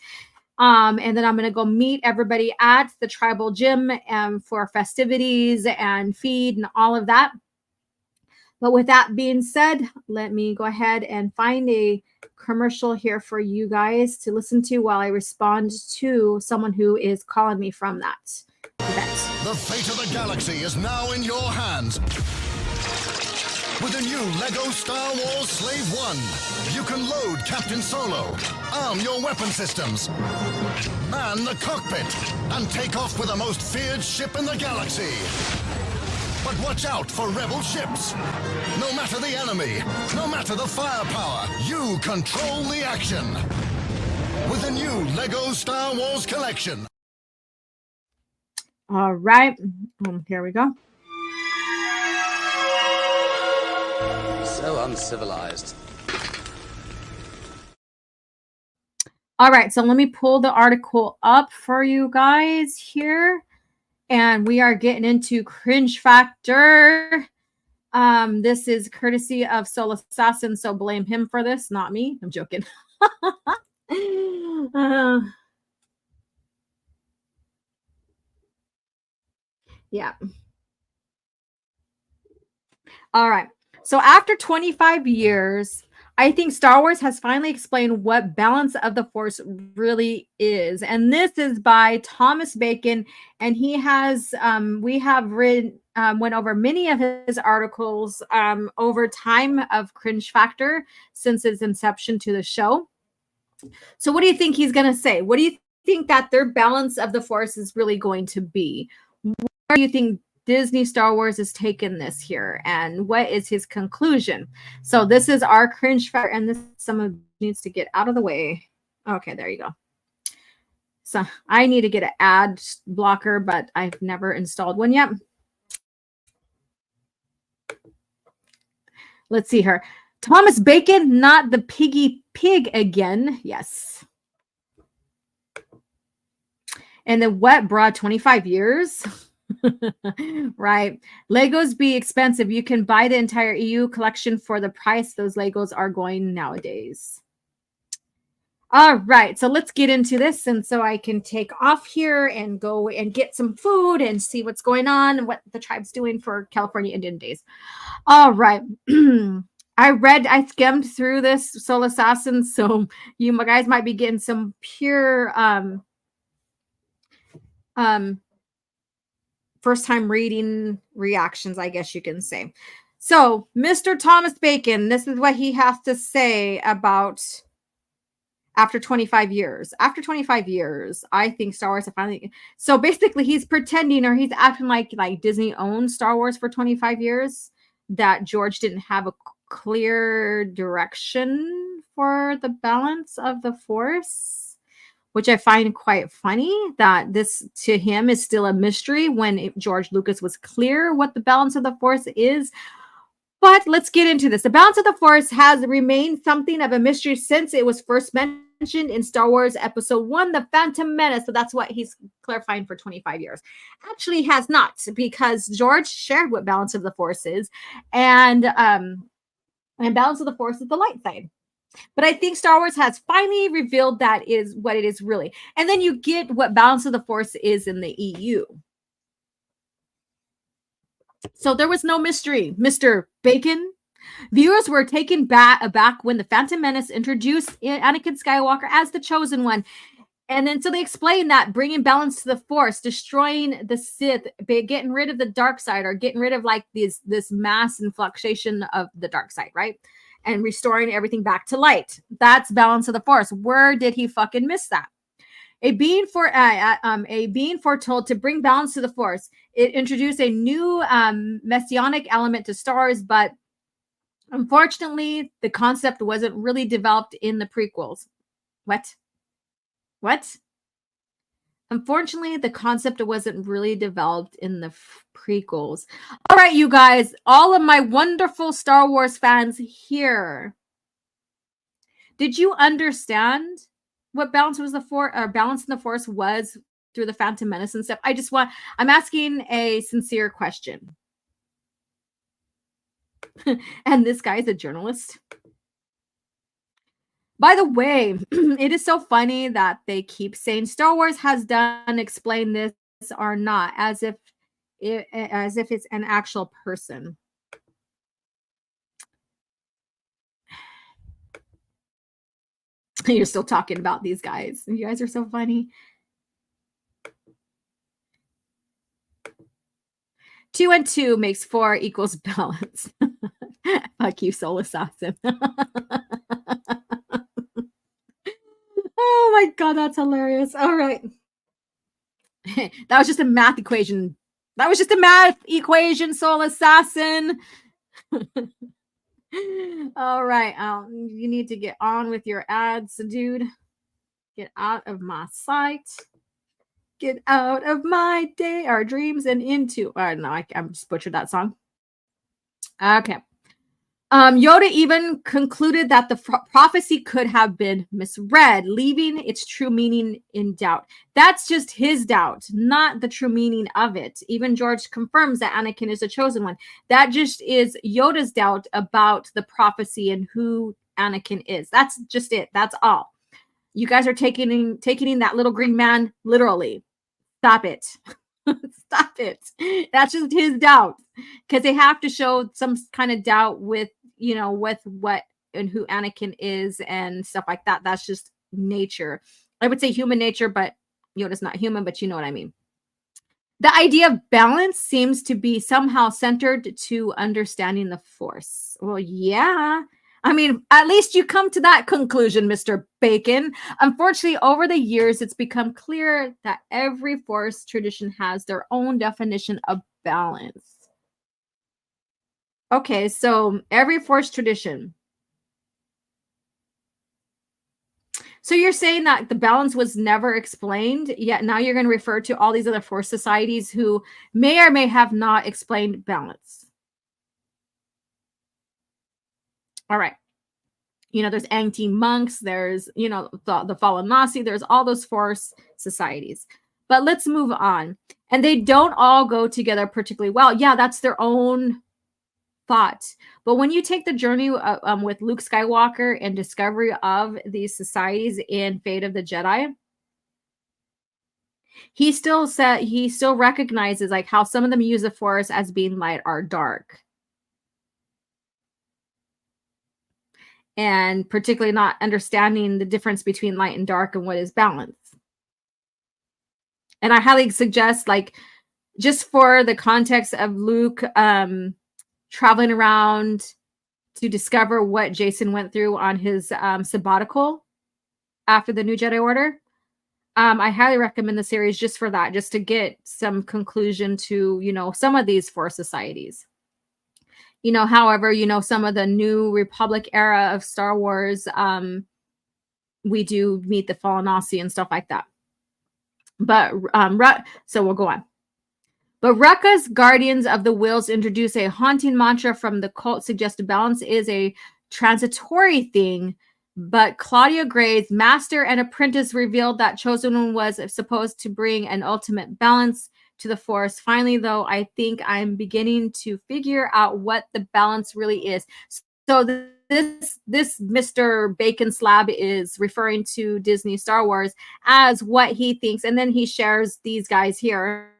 And then I'm going to go meet everybody at the tribal gym for festivities and feed and all of that. But with that being said, let me go ahead and find a commercial here for you guys to listen to while I respond to someone who is calling me from that event. The fate of the galaxy is now in your hands. With the new LEGO Star Wars Slave One, you can load Captain Solo, arm your weapon systems, man the cockpit, and take off with the most feared ship in the galaxy. But watch out for rebel ships. No matter the enemy, no matter the firepower, you control the action. With the new LEGO Star Wars collection. All right. Here we go. So uncivilized. All right. So let me pull the article up for you guys here. And we are getting into Cringe Factor. This is courtesy of Soul Assassin, so blame him for this, not me. I'm joking. Yeah. All right. So after 25 years, I think Star Wars has finally explained what balance of the Force really is. And this is by Thomas Bacon. And he has, we have written, went over many of his articles over time of Cringe Factor since its inception to the show. So what do you think he's going to say? What do you think that their balance of the Force is really going to be? Where do you think Disney Star Wars is taking this here, and what is his conclusion? So this is our Cringe Factor, and this someone needs to get out of the way. Okay, there you go. So I need to get an ad blocker, but I've never installed one yet. Let's see her. Thomas Bacon, not the piggy pig again. Yes. And then what, bruh, 25 years? Right. Legos be expensive. You can buy the entire EU collection for the price those Legos are going nowadays. All right. So let's get into this. And so I can take off here and go and get some food and see what's going on and what the tribe's doing for California Indian Days. All right. I skimmed through this Soul Assassin. So you guys might be getting some pure first time reading reactions, I guess you can say. So Mr. Thomas Bacon, this is what he has to say about after 25 years. After 25 years, I think Star Wars have finally... So basically he's pretending, or he's acting like Disney owned Star Wars for 25 years, that George didn't have a clear direction for the balance of the Force, which I find quite funny that this to him is still a mystery when George Lucas was clear what the balance of the Force is. But let's get into this. The balance of the Force has remained something of a mystery since it was first mentioned in Star Wars Episode 1, The Phantom Menace. So that's what he's clarifying for 25 years. Actually has not, because George shared what balance of the Force is. And balance of the Force is the light side. But I think Star Wars has finally revealed that is what it is really. And then you get what balance of the Force is in the EU. So there was no mystery, Mr. Bacon. Viewers were taken aback when the Phantom Menace introduced Anakin Skywalker as the Chosen One. And then so they explain that bringing balance to the Force, destroying the Sith, getting rid of the dark side, or getting rid of this mass influxation of the dark side, right? And restoring everything back to light. That's balance of the Force. Where did he fucking miss that? A being foretold to bring balance to the Force. It introduced a new messianic element to Star Wars, but unfortunately, the concept wasn't really developed in the prequels. What? Unfortunately, the concept wasn't really developed in the prequels. All right, you guys, all of my wonderful Star Wars fans here. Did you understand what balance was balance in the Force was through the Phantom Menace and stuff? I'm asking a sincere question. And this guy's a journalist. By the way, it is so funny that they keep saying Star Wars has done explain this or not, as if it's an actual person. You're still talking about these guys. You guys are so funny. 2 and 2 makes 4 equals balance. Fuck you, Soul Assassin. Oh my God, that's hilarious. All right. That was just a math equation, That was just a math equation, Soul Assassin. All right. You need to get on with your ads, dude. Get out of my sight. Get out of my day, our dreams, and into. No, I just butchered that song. Okay. Yoda even concluded that the prophecy could have been misread, leaving its true meaning in doubt. That's just his doubt, not the true meaning of it. Even George confirms that Anakin is the chosen one. That just is Yoda's doubt about the prophecy and who Anakin is. That's just it. That's all. You guys are taking that little green man literally. Stop it. Stop it. That's just his doubt, because they have to show some kind of doubt with, with what and who Anakin is and stuff like that. That's just nature. I would say human nature, but Yoda's not human, but you know what I mean. The idea of balance seems to be somehow centered to understanding the Force. Well, yeah. I mean, at least you come to that conclusion, Mr. Bacon. Unfortunately, over the years, it's become clear that every Force tradition has their own definition of balance. Okay, so every Force tradition. So you're saying that the balance was never explained, yet now you're going to refer to all these other Force societies who may or may have not explained balance. All right. There's Angti monks, there's, the fallen Nasi, there's all those Force societies. But let's move on. And they don't all go together particularly well. Yeah, that's their own thought. But when you take the journey with Luke Skywalker and discovery of these societies in Fate of the Jedi, he still recognizes like how some of them use the Force as being light or dark. And particularly not understanding the difference between light and dark and what is balance. And I highly suggest, like, just for the context of Luke traveling around to discover what Jason went through on his sabbatical after the New Jedi Order, I highly recommend the series just for that, just to get some conclusion to, some of these Force societies. However, some of the New Republic era of Star Wars, we do meet the Fallen Nasi and stuff like that. But so we'll go on. But Rekka's Guardians of the Wills introduce a haunting mantra from the cult suggested balance is a transitory thing. But Claudia Gray's master and apprentice revealed that Chosen One was supposed to bring an ultimate balance to the Force. Finally, though, I think I'm beginning to figure out what the balance really is. So this Mr. Bacon Slab is referring to Disney Star Wars as what he thinks, and then he shares these guys here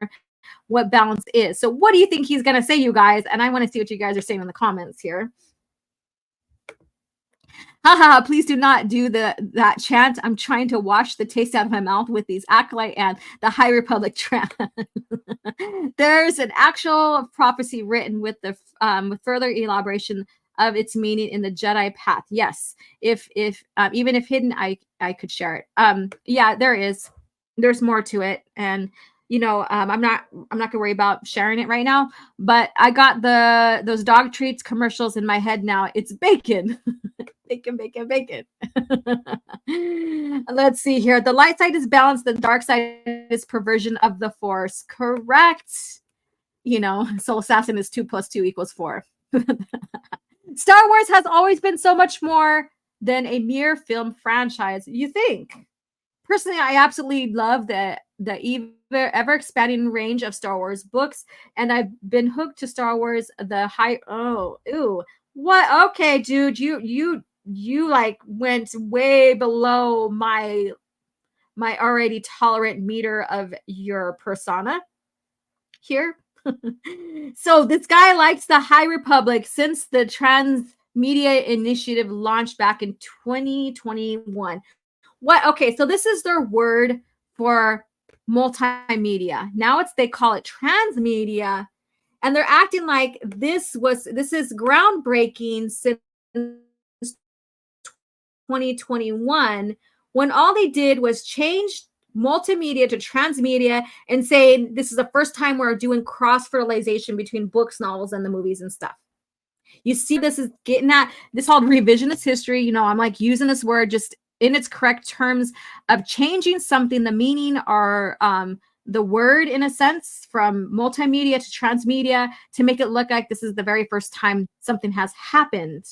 what balance is. So what do you think he's going to say, you guys? And I want to see what you guys are saying in the comments here. Haha, please do not do that chant. I'm trying to wash the taste out of my mouth with these Acolyte and the High Republic chant. There's an actual prophecy written with the with further elaboration of its meaning in the Jedi path. Yes, if even if hidden, I could share it. Yeah, there is. There's more to it, and I'm not gonna worry about sharing it right now. But I got those dog treats commercials in my head now. It's bacon. Bacon, bacon, bacon. Let's see here. The light side is balance. The dark side is perversion of the Force. Correct. Soul Assassin is 2 + 2 = 4. Star Wars has always been so much more than a mere film franchise. You think? Personally, I absolutely love the ever expanding range of Star Wars books, and I've been hooked to Star Wars. What? Okay, dude, you like went way below my already tolerant meter of your persona here. So this guy likes the High Republic since the Transmedia Initiative launched back in 2021. What? Okay, so this is their word for multimedia. Now they call it transmedia, and they're acting like this is groundbreaking since 2021, when all they did was change multimedia to transmedia and saying this is the first time we're doing cross-fertilization between books, novels, and the movies and stuff. You see, this is getting at this called revisionist history. You know, I'm like using this word just in its correct terms of changing something, the meaning or the word in a sense from multimedia to transmedia to make it look like this is the very first time something has happened.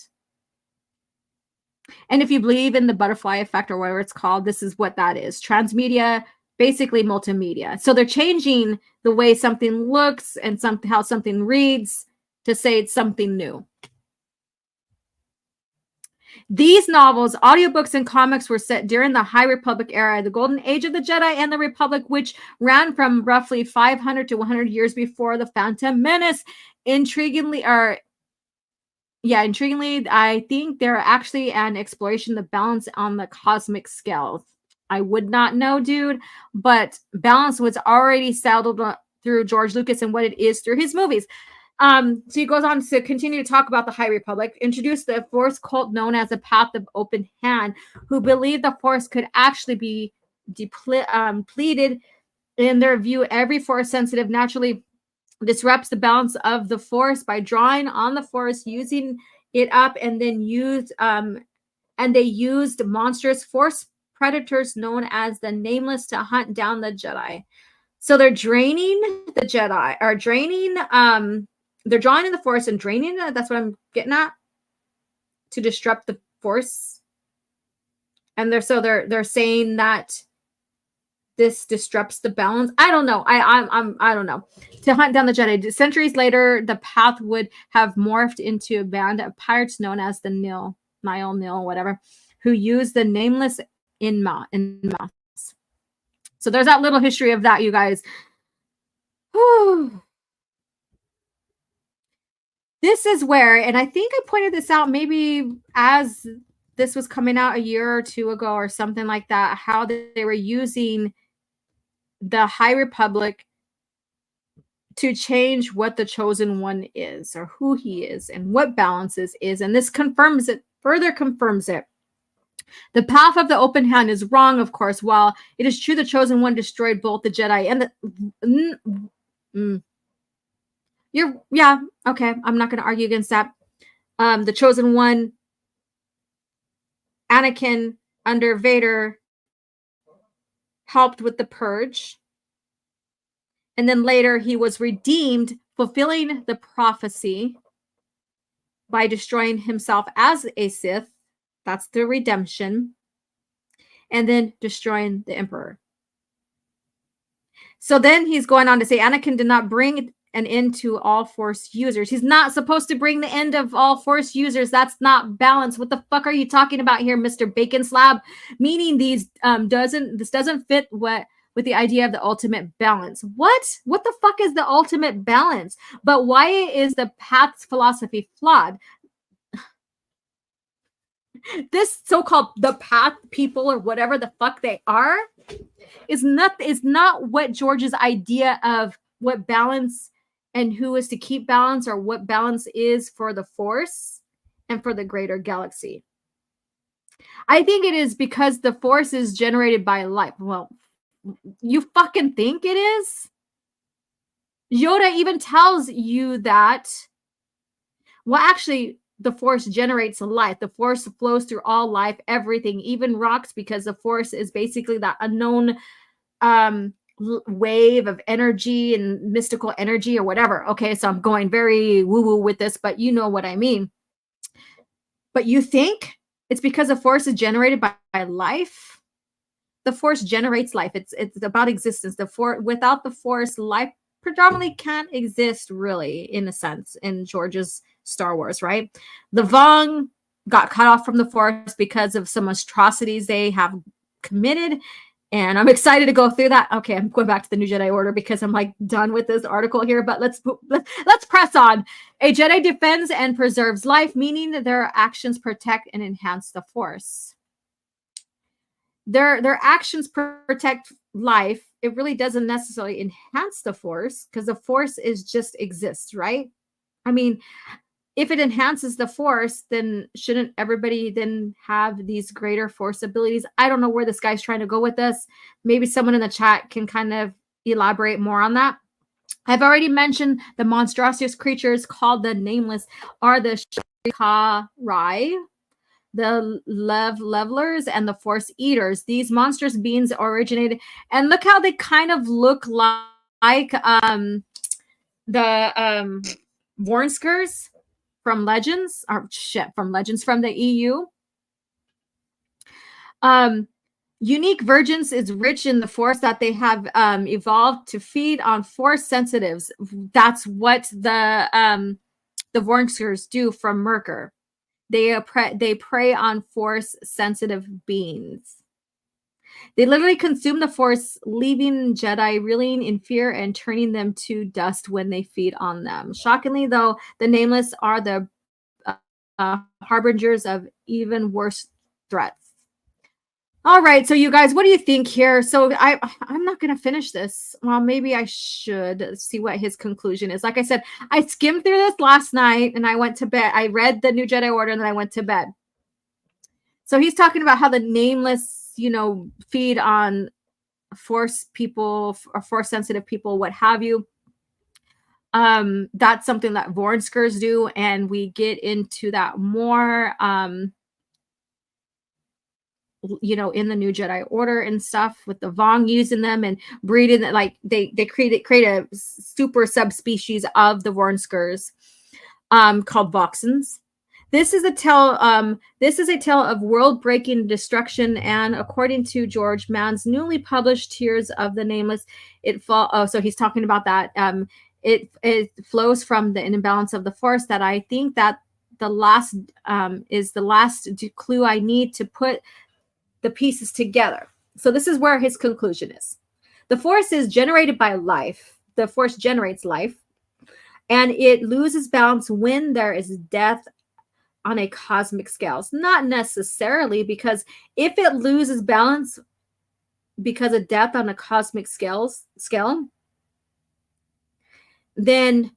And if you believe in the butterfly effect or whatever it's called, this is what that is. Transmedia, basically multimedia. So they're changing the way something looks and how something reads to say it's something new. These novels, audiobooks, and comics were set during the High Republic era, the Golden Age of the Jedi and the Republic, which ran from roughly 500 to 100 years before the Phantom Menace. Intriguingly, I think they're actually an exploration of balance on the cosmic scale. I would not know, dude, but balance was already settled through George Lucas and what it is through his movies. So he goes on to continue to talk about the High Republic, introduce the Force cult known as the Path of Open Hand, who believed the Force could actually be depleted. In their view, every Force sensitive naturally disrupts the balance of the Force by drawing on the Force, using it up, and then they used monstrous Force predators known as the Nameless to hunt down the Jedi. So they're draining the Jedi, or they're drawing in the Force and draining it. That's what I'm getting at, to disrupt the Force. And they're saying that this disrupts the balance. I don't know. I don't know. To hunt down the Jedi. Centuries later, the path would have morphed into a band of pirates known as the Nile, whatever, who used the Nameless in mouth. So there's that little history of that, you guys. Whew. This is where, and I think I pointed this out maybe as this was coming out a year or two ago or something like that, how they were using the High Republic to change what the Chosen One is, or who he is, and what balances is. And this confirms it, further confirms it. The path of the open hand is wrong, of course. While it is true the Chosen One destroyed both the Jedi and the... okay. I'm not going to argue against that. The Chosen One, Anakin under Vader, helped with the purge. And then later he was redeemed, fulfilling the prophecy by destroying himself as a Sith. That's the redemption. And then destroying the Emperor. So then he's going on to say Anakin did not bring an end to all Force users. He's not supposed to bring the end of all Force users. That's not balance. What the fuck are you talking about here, Mr. Bacon Slab? Meaning this doesn't fit with the idea of the ultimate balance. What the fuck is the ultimate balance? But why is the path's philosophy flawed? This so-called the path people, or whatever the fuck they are, is not what George's idea of what balance and who is to keep balance, or what balance is for the Force and for the greater galaxy. I think it is because the Force is generated by life. Well, you fucking think it is? Yoda even tells you that. Well, actually, the Force generates life. The Force flows through all life, everything, even rocks, because the Force is basically that unknown wave of energy and mystical energy or whatever. Okay, so I'm going very woo-woo with this, but you know what I mean. But you think it's because the Force is generated by life? The Force generates life. It's about existence. Without the Force, life predominantly can't exist, really, in a sense, in George's Star Wars, right? The Vong got cut off from the Force because of some atrocities they have committed, and I'm excited to go through that. Okay, I'm going back to the New Jedi Order because I'm like done with this article here, but let's press on. A Jedi defends and preserves life, meaning that their actions protect and enhance the Force. Their actions protect life. It really doesn't necessarily enhance the Force, because the Force is just exists, right? I mean, if it enhances the Force, then shouldn't everybody then have these greater Force abilities? I don't know where this guy's trying to go with this. Maybe someone in the chat can kind of elaborate more on that. I've already mentioned the monstrous creatures called the Nameless are the Shikari, the levelers, and the Force Eaters. These monstrous beings originated, and look how they kind of look like the Vornskers from Legends, or shit, from Legends from the EU. Unique Virgins is rich in the Force that they have evolved to feed on Force sensitives. That's what the Vornskers do from Merker. They prey on Force sensitive beings. They literally consume the Force, leaving Jedi reeling in fear and turning them to dust when they feed on them. Shockingly, though, the Nameless are the harbingers of even worse threats. All right, so you guys, what do you think here? So I'm not going to finish this. Well, maybe I should see what his conclusion is. Like I said, I skimmed through this last night and I went to bed. I read the New Jedi Order and then I went to bed. So he's talking about how the Nameless, feed on Force people or Force sensitive people, what have you. That's something that Vornskers do, and we get into that more in the New Jedi Order and stuff, with the Vong using them and breeding, like they create a super subspecies of the Vornskers called Voxens. This is a tale of world-breaking destruction, and according to George Mann's newly published Tears of the Nameless, so he's talking about that. It flows from the imbalance of the Force. That I think that the last is the last clue I need to put the pieces together. So this is where his conclusion is. The Force is generated by life. The Force generates life, and it loses balance when there is death on a cosmic scale. It's not necessarily, because if it loses balance because of death on a cosmic scale, then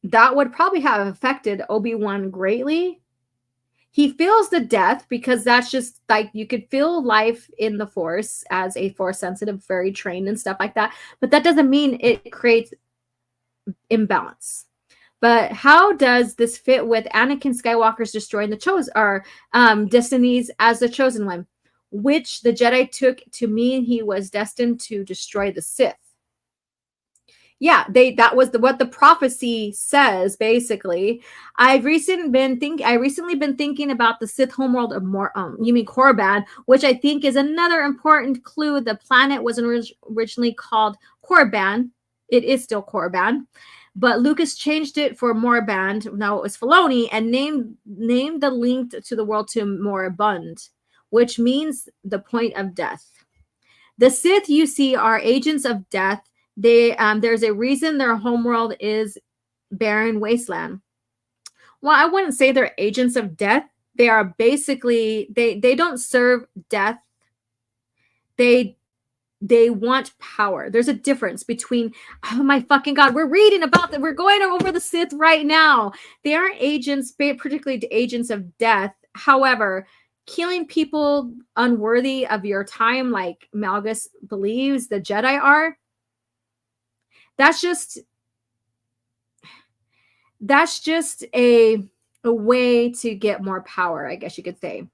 that would probably have affected Obi-Wan greatly. He feels the death because that's just like, you could feel life in the Force as a Force sensitive, very trained and stuff like that. But that doesn't mean it creates imbalance. But how does this fit with Anakin Skywalker's destroying the chosen, or destinies as the chosen one, which the Jedi took to mean he was destined to destroy the Sith? Yeah, that was what the prophecy says, basically. I've recently been thinking about the Sith homeworld of Korriban, which I think is another important clue. The planet was originally called Korriban. It is still Korriban, but Lucas changed it for Moraband. Now it was Filoni, and named the link to the world to Moribund, which means the point of death. The Sith, you see, are agents of death. There's a reason their homeworld is barren wasteland. Well, I wouldn't say they're agents of death. They are basically, they don't serve death. They want power. There's a difference between, oh my fucking God, we're reading about that. We're going over the Sith right now. They aren't agents, particularly agents of death. However, killing people unworthy of your time, like Malgus believes the Jedi are, that's just a way to get more power, I guess you could say.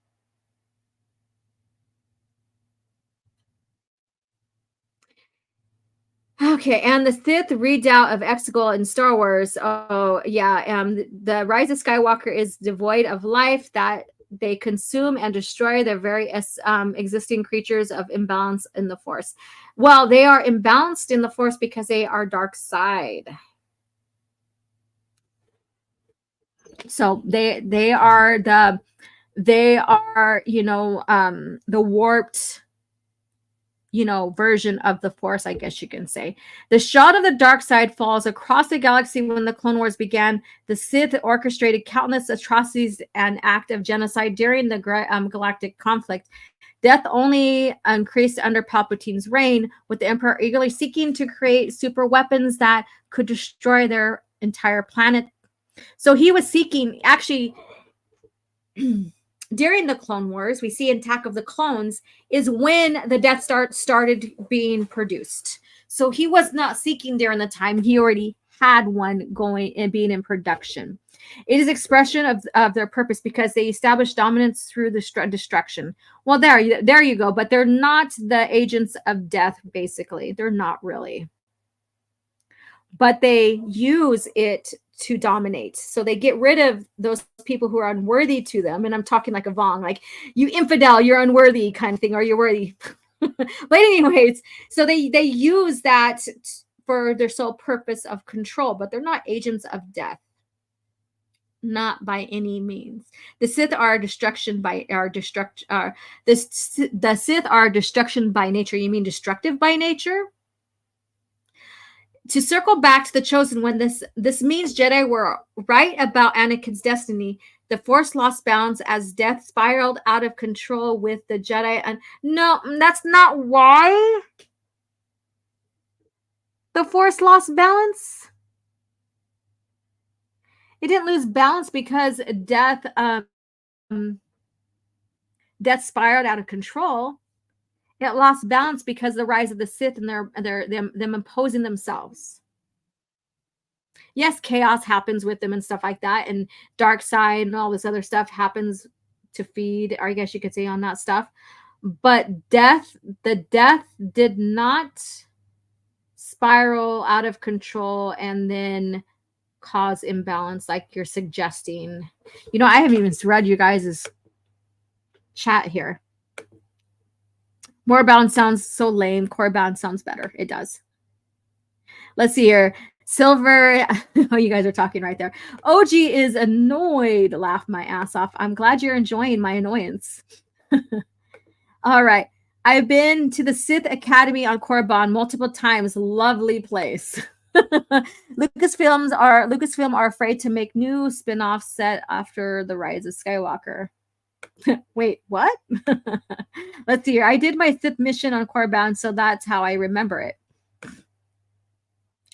Okay, and the Sith redoubt of Exegol in Star Wars. Oh, yeah. The Rise of Skywalker is devoid of life, that they consume and destroy their very existing creatures of imbalance in the Force. Well, they are imbalanced in the Force because they are dark side. So they are the warped, version of the Force, I guess you can say. The shot of the dark side falls across the galaxy when the Clone Wars began. The Sith orchestrated countless atrocities and act of genocide during the galactic conflict. Death only increased under Palpatine's reign, with the Emperor eagerly seeking to create super weapons that could destroy their entire planet. So he was seeking, actually, during the Clone Wars, we see in Attack of the Clones, is when the Death Star started being produced. So he was not seeking during the time. He already had one going and being in production. It is expression of their purpose because they established dominance through the destruction. Well, there you go. But they're not the agents of death, basically. They're not really. But they use it to dominate. So they get rid of those people who are unworthy to them. And I'm talking like a Vong, like, you infidel, you're unworthy kind of thing, or you're worthy. But anyways, so they use that for their sole purpose of control, but they're not agents of death. Not by any means. The Sith are destruction by the Sith are destruction by nature. You mean destructive by nature? To circle back to the Chosen One, this means Jedi were right about Anakin's destiny. The Force lost balance as death spiraled out of control with the Jedi. And no, that's not why the Force lost balance. It didn't lose balance because death spiraled out of control. It lost balance because of the rise of the Sith and them imposing themselves. Yes, chaos happens with them and stuff like that, and dark side and all this other stuff happens to feed, or I guess you could say, on that stuff. But the death did not spiral out of control and then cause imbalance like you're suggesting. I haven't even read you guys' chat here. More balance sounds so lame. Core balance sounds better. It does. Let's see here. Silver. Oh, you guys are talking right there. OG is annoyed. Laugh my ass off. I'm glad you're enjoying my annoyance. All right. I've been to the Sith Academy on Korriban multiple times. Lovely place. Lucasfilm are afraid to make new spin-offs set after the rise of Skywalker. Wait, what? Let's see here. I did my Sith mission on Korriban, so that's how I remember it.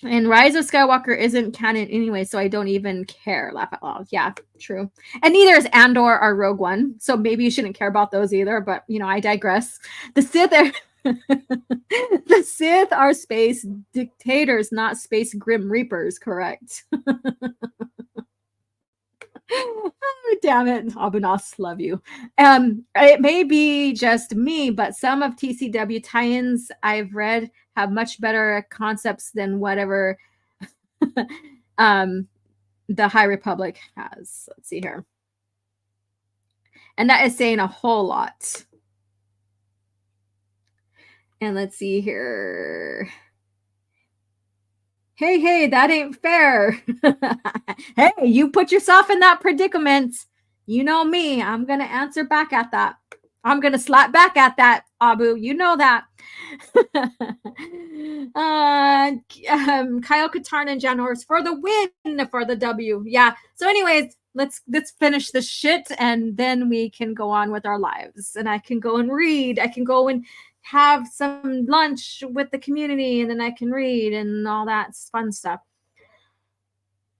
And Rise of Skywalker isn't canon anyway, so I don't even care. Laugh out loud. Yeah, true. And neither is Andor or Rogue One, so maybe you shouldn't care about those either, but, I digress. The Sith are space dictators, not space grim reapers, correct? Oh, damn it. Abunas, love you. It may be just me, but some of TCW tie-ins I've read have much better concepts than whatever the High Republic has. Let's see here. And that is saying a whole lot. And let's see here. Hey, that ain't fair. Hey, you put yourself in that predicament. You know me. I'm going to answer back at that. I'm going to slap back at that, Abu. You know that. Kyle Katarn and Jan Horse for the win, for the W. Yeah. So anyways, let's finish this shit, and then we can go on with our lives. And I can go and read. I can go and have some lunch with the community, and then I can read and all that fun stuff.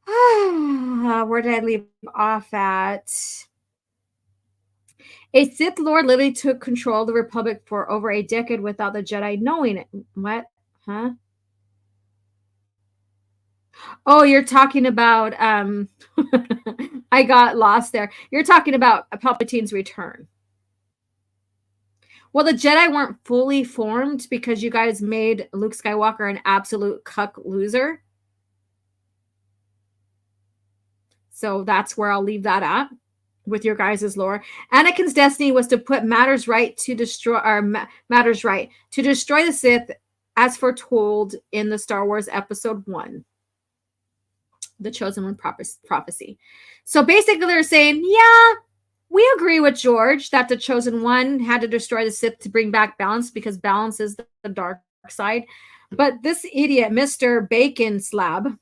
Where did I leave off at? A Sith Lord literally took control of the Republic for over a decade without the Jedi knowing it. What? Huh? Oh, you're talking about I got lost there. You're talking about Palpatine's return. Well, the Jedi weren't fully formed because you guys made Luke Skywalker an absolute cuck loser. So that's where I'll leave that at with your guys' lore. Anakin's destiny was to put matters right to destroy the Sith, as foretold in the Star Wars Episode 1, The Chosen One prophecy. So basically, they're saying, yeah, we agree with George that the Chosen One had to destroy the Sith to bring back balance because balance is the dark side. But this idiot, Mr. Bacon Slab,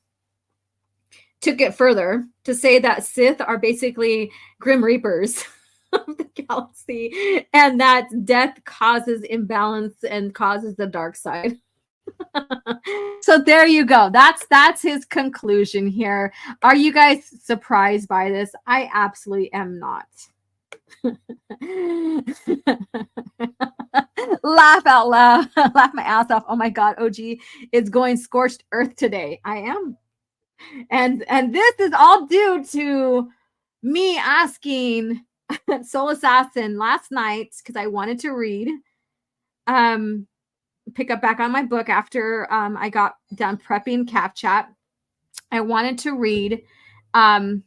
took it further to say that Sith are basically Grim Reapers of the galaxy and that death causes imbalance and causes the dark side. So there you go. That's his conclusion here. Are you guys surprised by this? I absolutely am not. Laugh out loud. Laugh my ass off. Oh my god, OG is going scorched earth today. I am. And this is all due to me asking Soul Assassin last night because I wanted to read pick up back on my book after I got done prepping CAF chat. I wanted to read and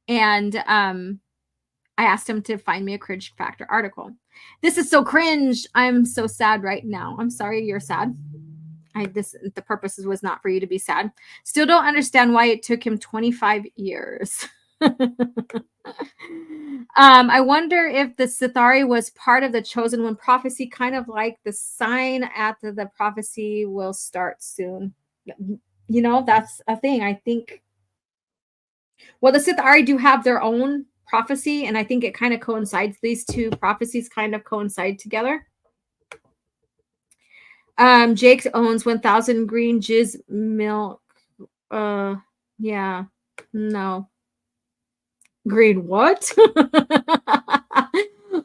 I asked him to find me a Cringe Factor article. This is so cringe. I'm so sad right now. I'm sorry you're sad. The purpose was not for you to be sad. Still don't understand why it took him 25 years. I wonder if the Sithari was part of the Chosen One prophecy, kind of like the sign after the prophecy will start soon. You know, that's a thing. I think, well, the Sithari do have their own prophecy, and I think it kind of coincides. These two prophecies kind of coincide together. Jake owns 1,000 green jizz milk. Yeah, no. Green what?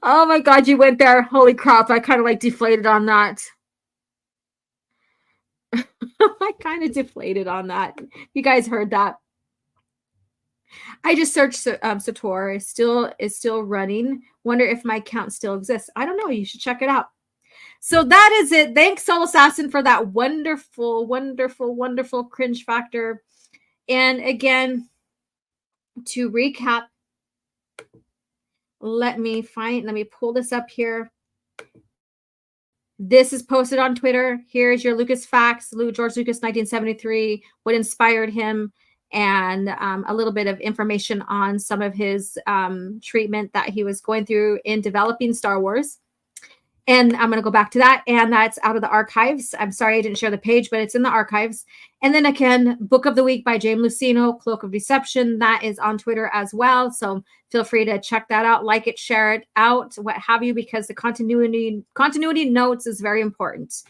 Oh my god, you went there. Holy crap, I kind of like deflated on that. I kind of deflated on that. You guys heard that. I just searched Sator. Is still running. Wonder if my account still exists. I don't know. You should check it out. So that is it. Thanks, Soul Assassin, for that wonderful, wonderful, wonderful Cringe Factor. And again, to recap, let me pull this up here. This is posted on Twitter. Here's your Lucas facts. George Lucas, 1973, what inspired him, and a little bit of information on some of his treatment that he was going through in developing Star Wars. And I'm going to go back to that. And that's out of the archives. I'm sorry I didn't share the page, but it's in the archives. And then again, Book of the Week by James Luceno, Cloak of Deception. That is on Twitter as well. So feel free to check that out, like it, share it out, what have you, because the continuity notes is very important.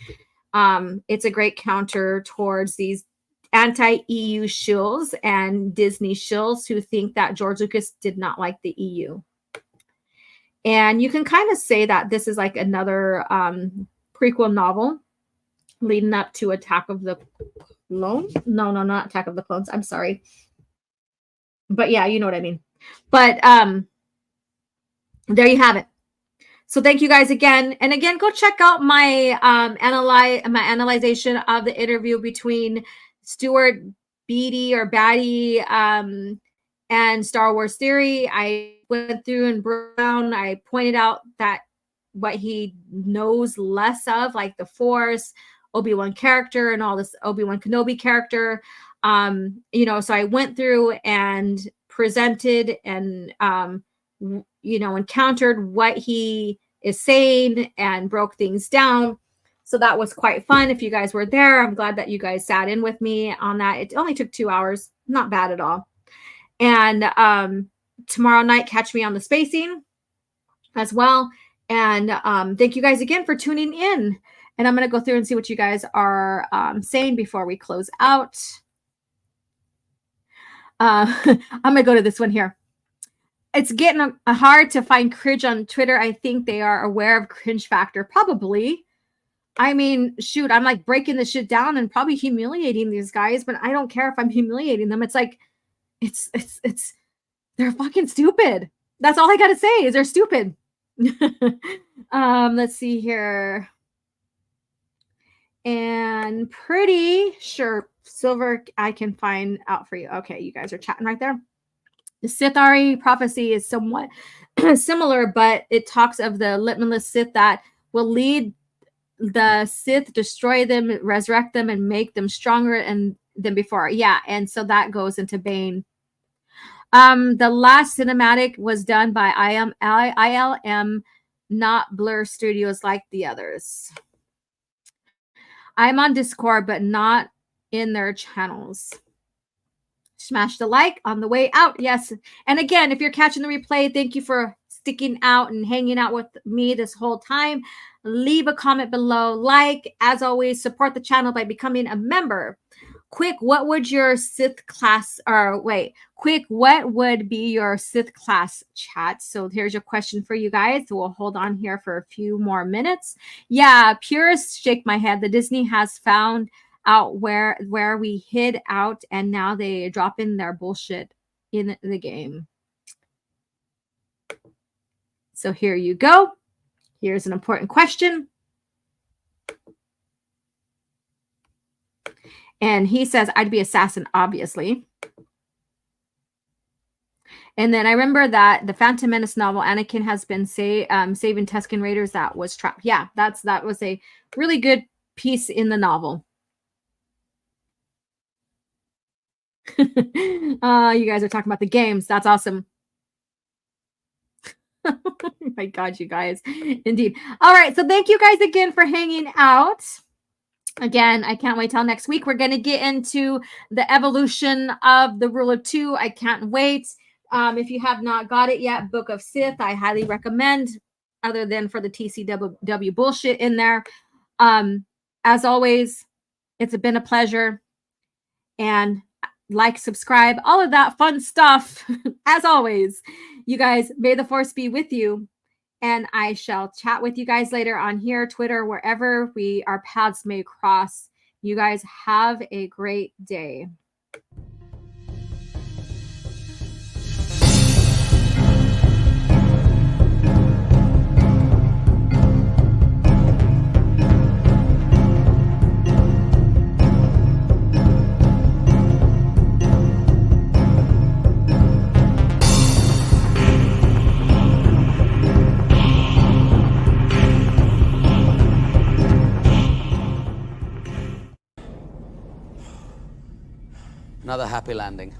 It's a great counter towards these anti-EU shills and Disney shills who think that George Lucas did not like the EU. And you can kind of say that this is like another prequel novel leading up to Attack of the Clones. No, not Attack of the Clones. I'm sorry. But yeah, you know what I mean. But there you have it. So thank you guys again. And again, go check out my analyzation of the interview between Stuart Beatty or Batty and Star Wars Theory. I went through and broke down. I pointed out that what he knows less of, like the Force, Obi-Wan character, and all this Obi-Wan Kenobi character. So I went through and presented and encountered what he is saying and broke things down. So that was quite fun. If you guys were there, I'm glad that you guys sat in with me on that. It only took 2 hours. Not bad at all. And tomorrow night, catch me on the spacing as well. And thank you guys again for tuning in. And I'm going to go through and see what you guys are saying before we close out. I'm going to go to this one here. It's getting hard to find Cringe on Twitter. I think they are aware of Cringe Factor. Probably. I mean, shoot, I'm like breaking this shit down and probably humiliating these guys, but I don't care if I'm humiliating them. It's like, they're fucking stupid. That's all I got to say is they're stupid. Let's see here. And pretty sure Silver I can find out for you. Okay, you guys are chatting right there. The Sithari prophecy is somewhat similar, but it talks of the limitless Sith that will lead the Sith, destroy them, resurrect them, and make them stronger than before. Yeah, and so that goes into Bane. The last cinematic was done by ILM, not Blur Studios like the others. I'm on Discord, but not in their channels. Smash the like on the way out. Yes. And again, if you're catching the replay, thank you for sticking out and hanging out with me this whole time. Leave a comment below. Like, as always, support the channel by becoming a member. Quick, what would your Sith class, or wait, quick, what would be your Sith class, chat? So here's your question for you guys. We'll hold on here for a few more minutes. Yeah, purists shake my head. The Disney has found out where we hid out, and now they drop in their bullshit in the game. So here you go. Here's an important question. And he says, I'd be assassin, obviously. And then I remember that the Phantom Menace novel, Anakin has been saving Tusken Raiders that was trapped. Yeah, that was a really good piece in the novel. You guys are talking about the games. That's awesome. Oh my God, you guys. Indeed. All right. So thank you guys again for hanging out. Again, I can't wait till next week. We're going to get into the evolution of the Rule of Two. I can't wait. If you have not got it yet, Book of Sith, I highly recommend, other than for the TCW bullshit in there. As always, it's been a pleasure. And like, subscribe, all of that fun stuff. As always, you guys, may the Force be with you. And I shall chat with you guys later on here, Twitter, wherever our paths may cross. You guys have a great day. Another happy landing.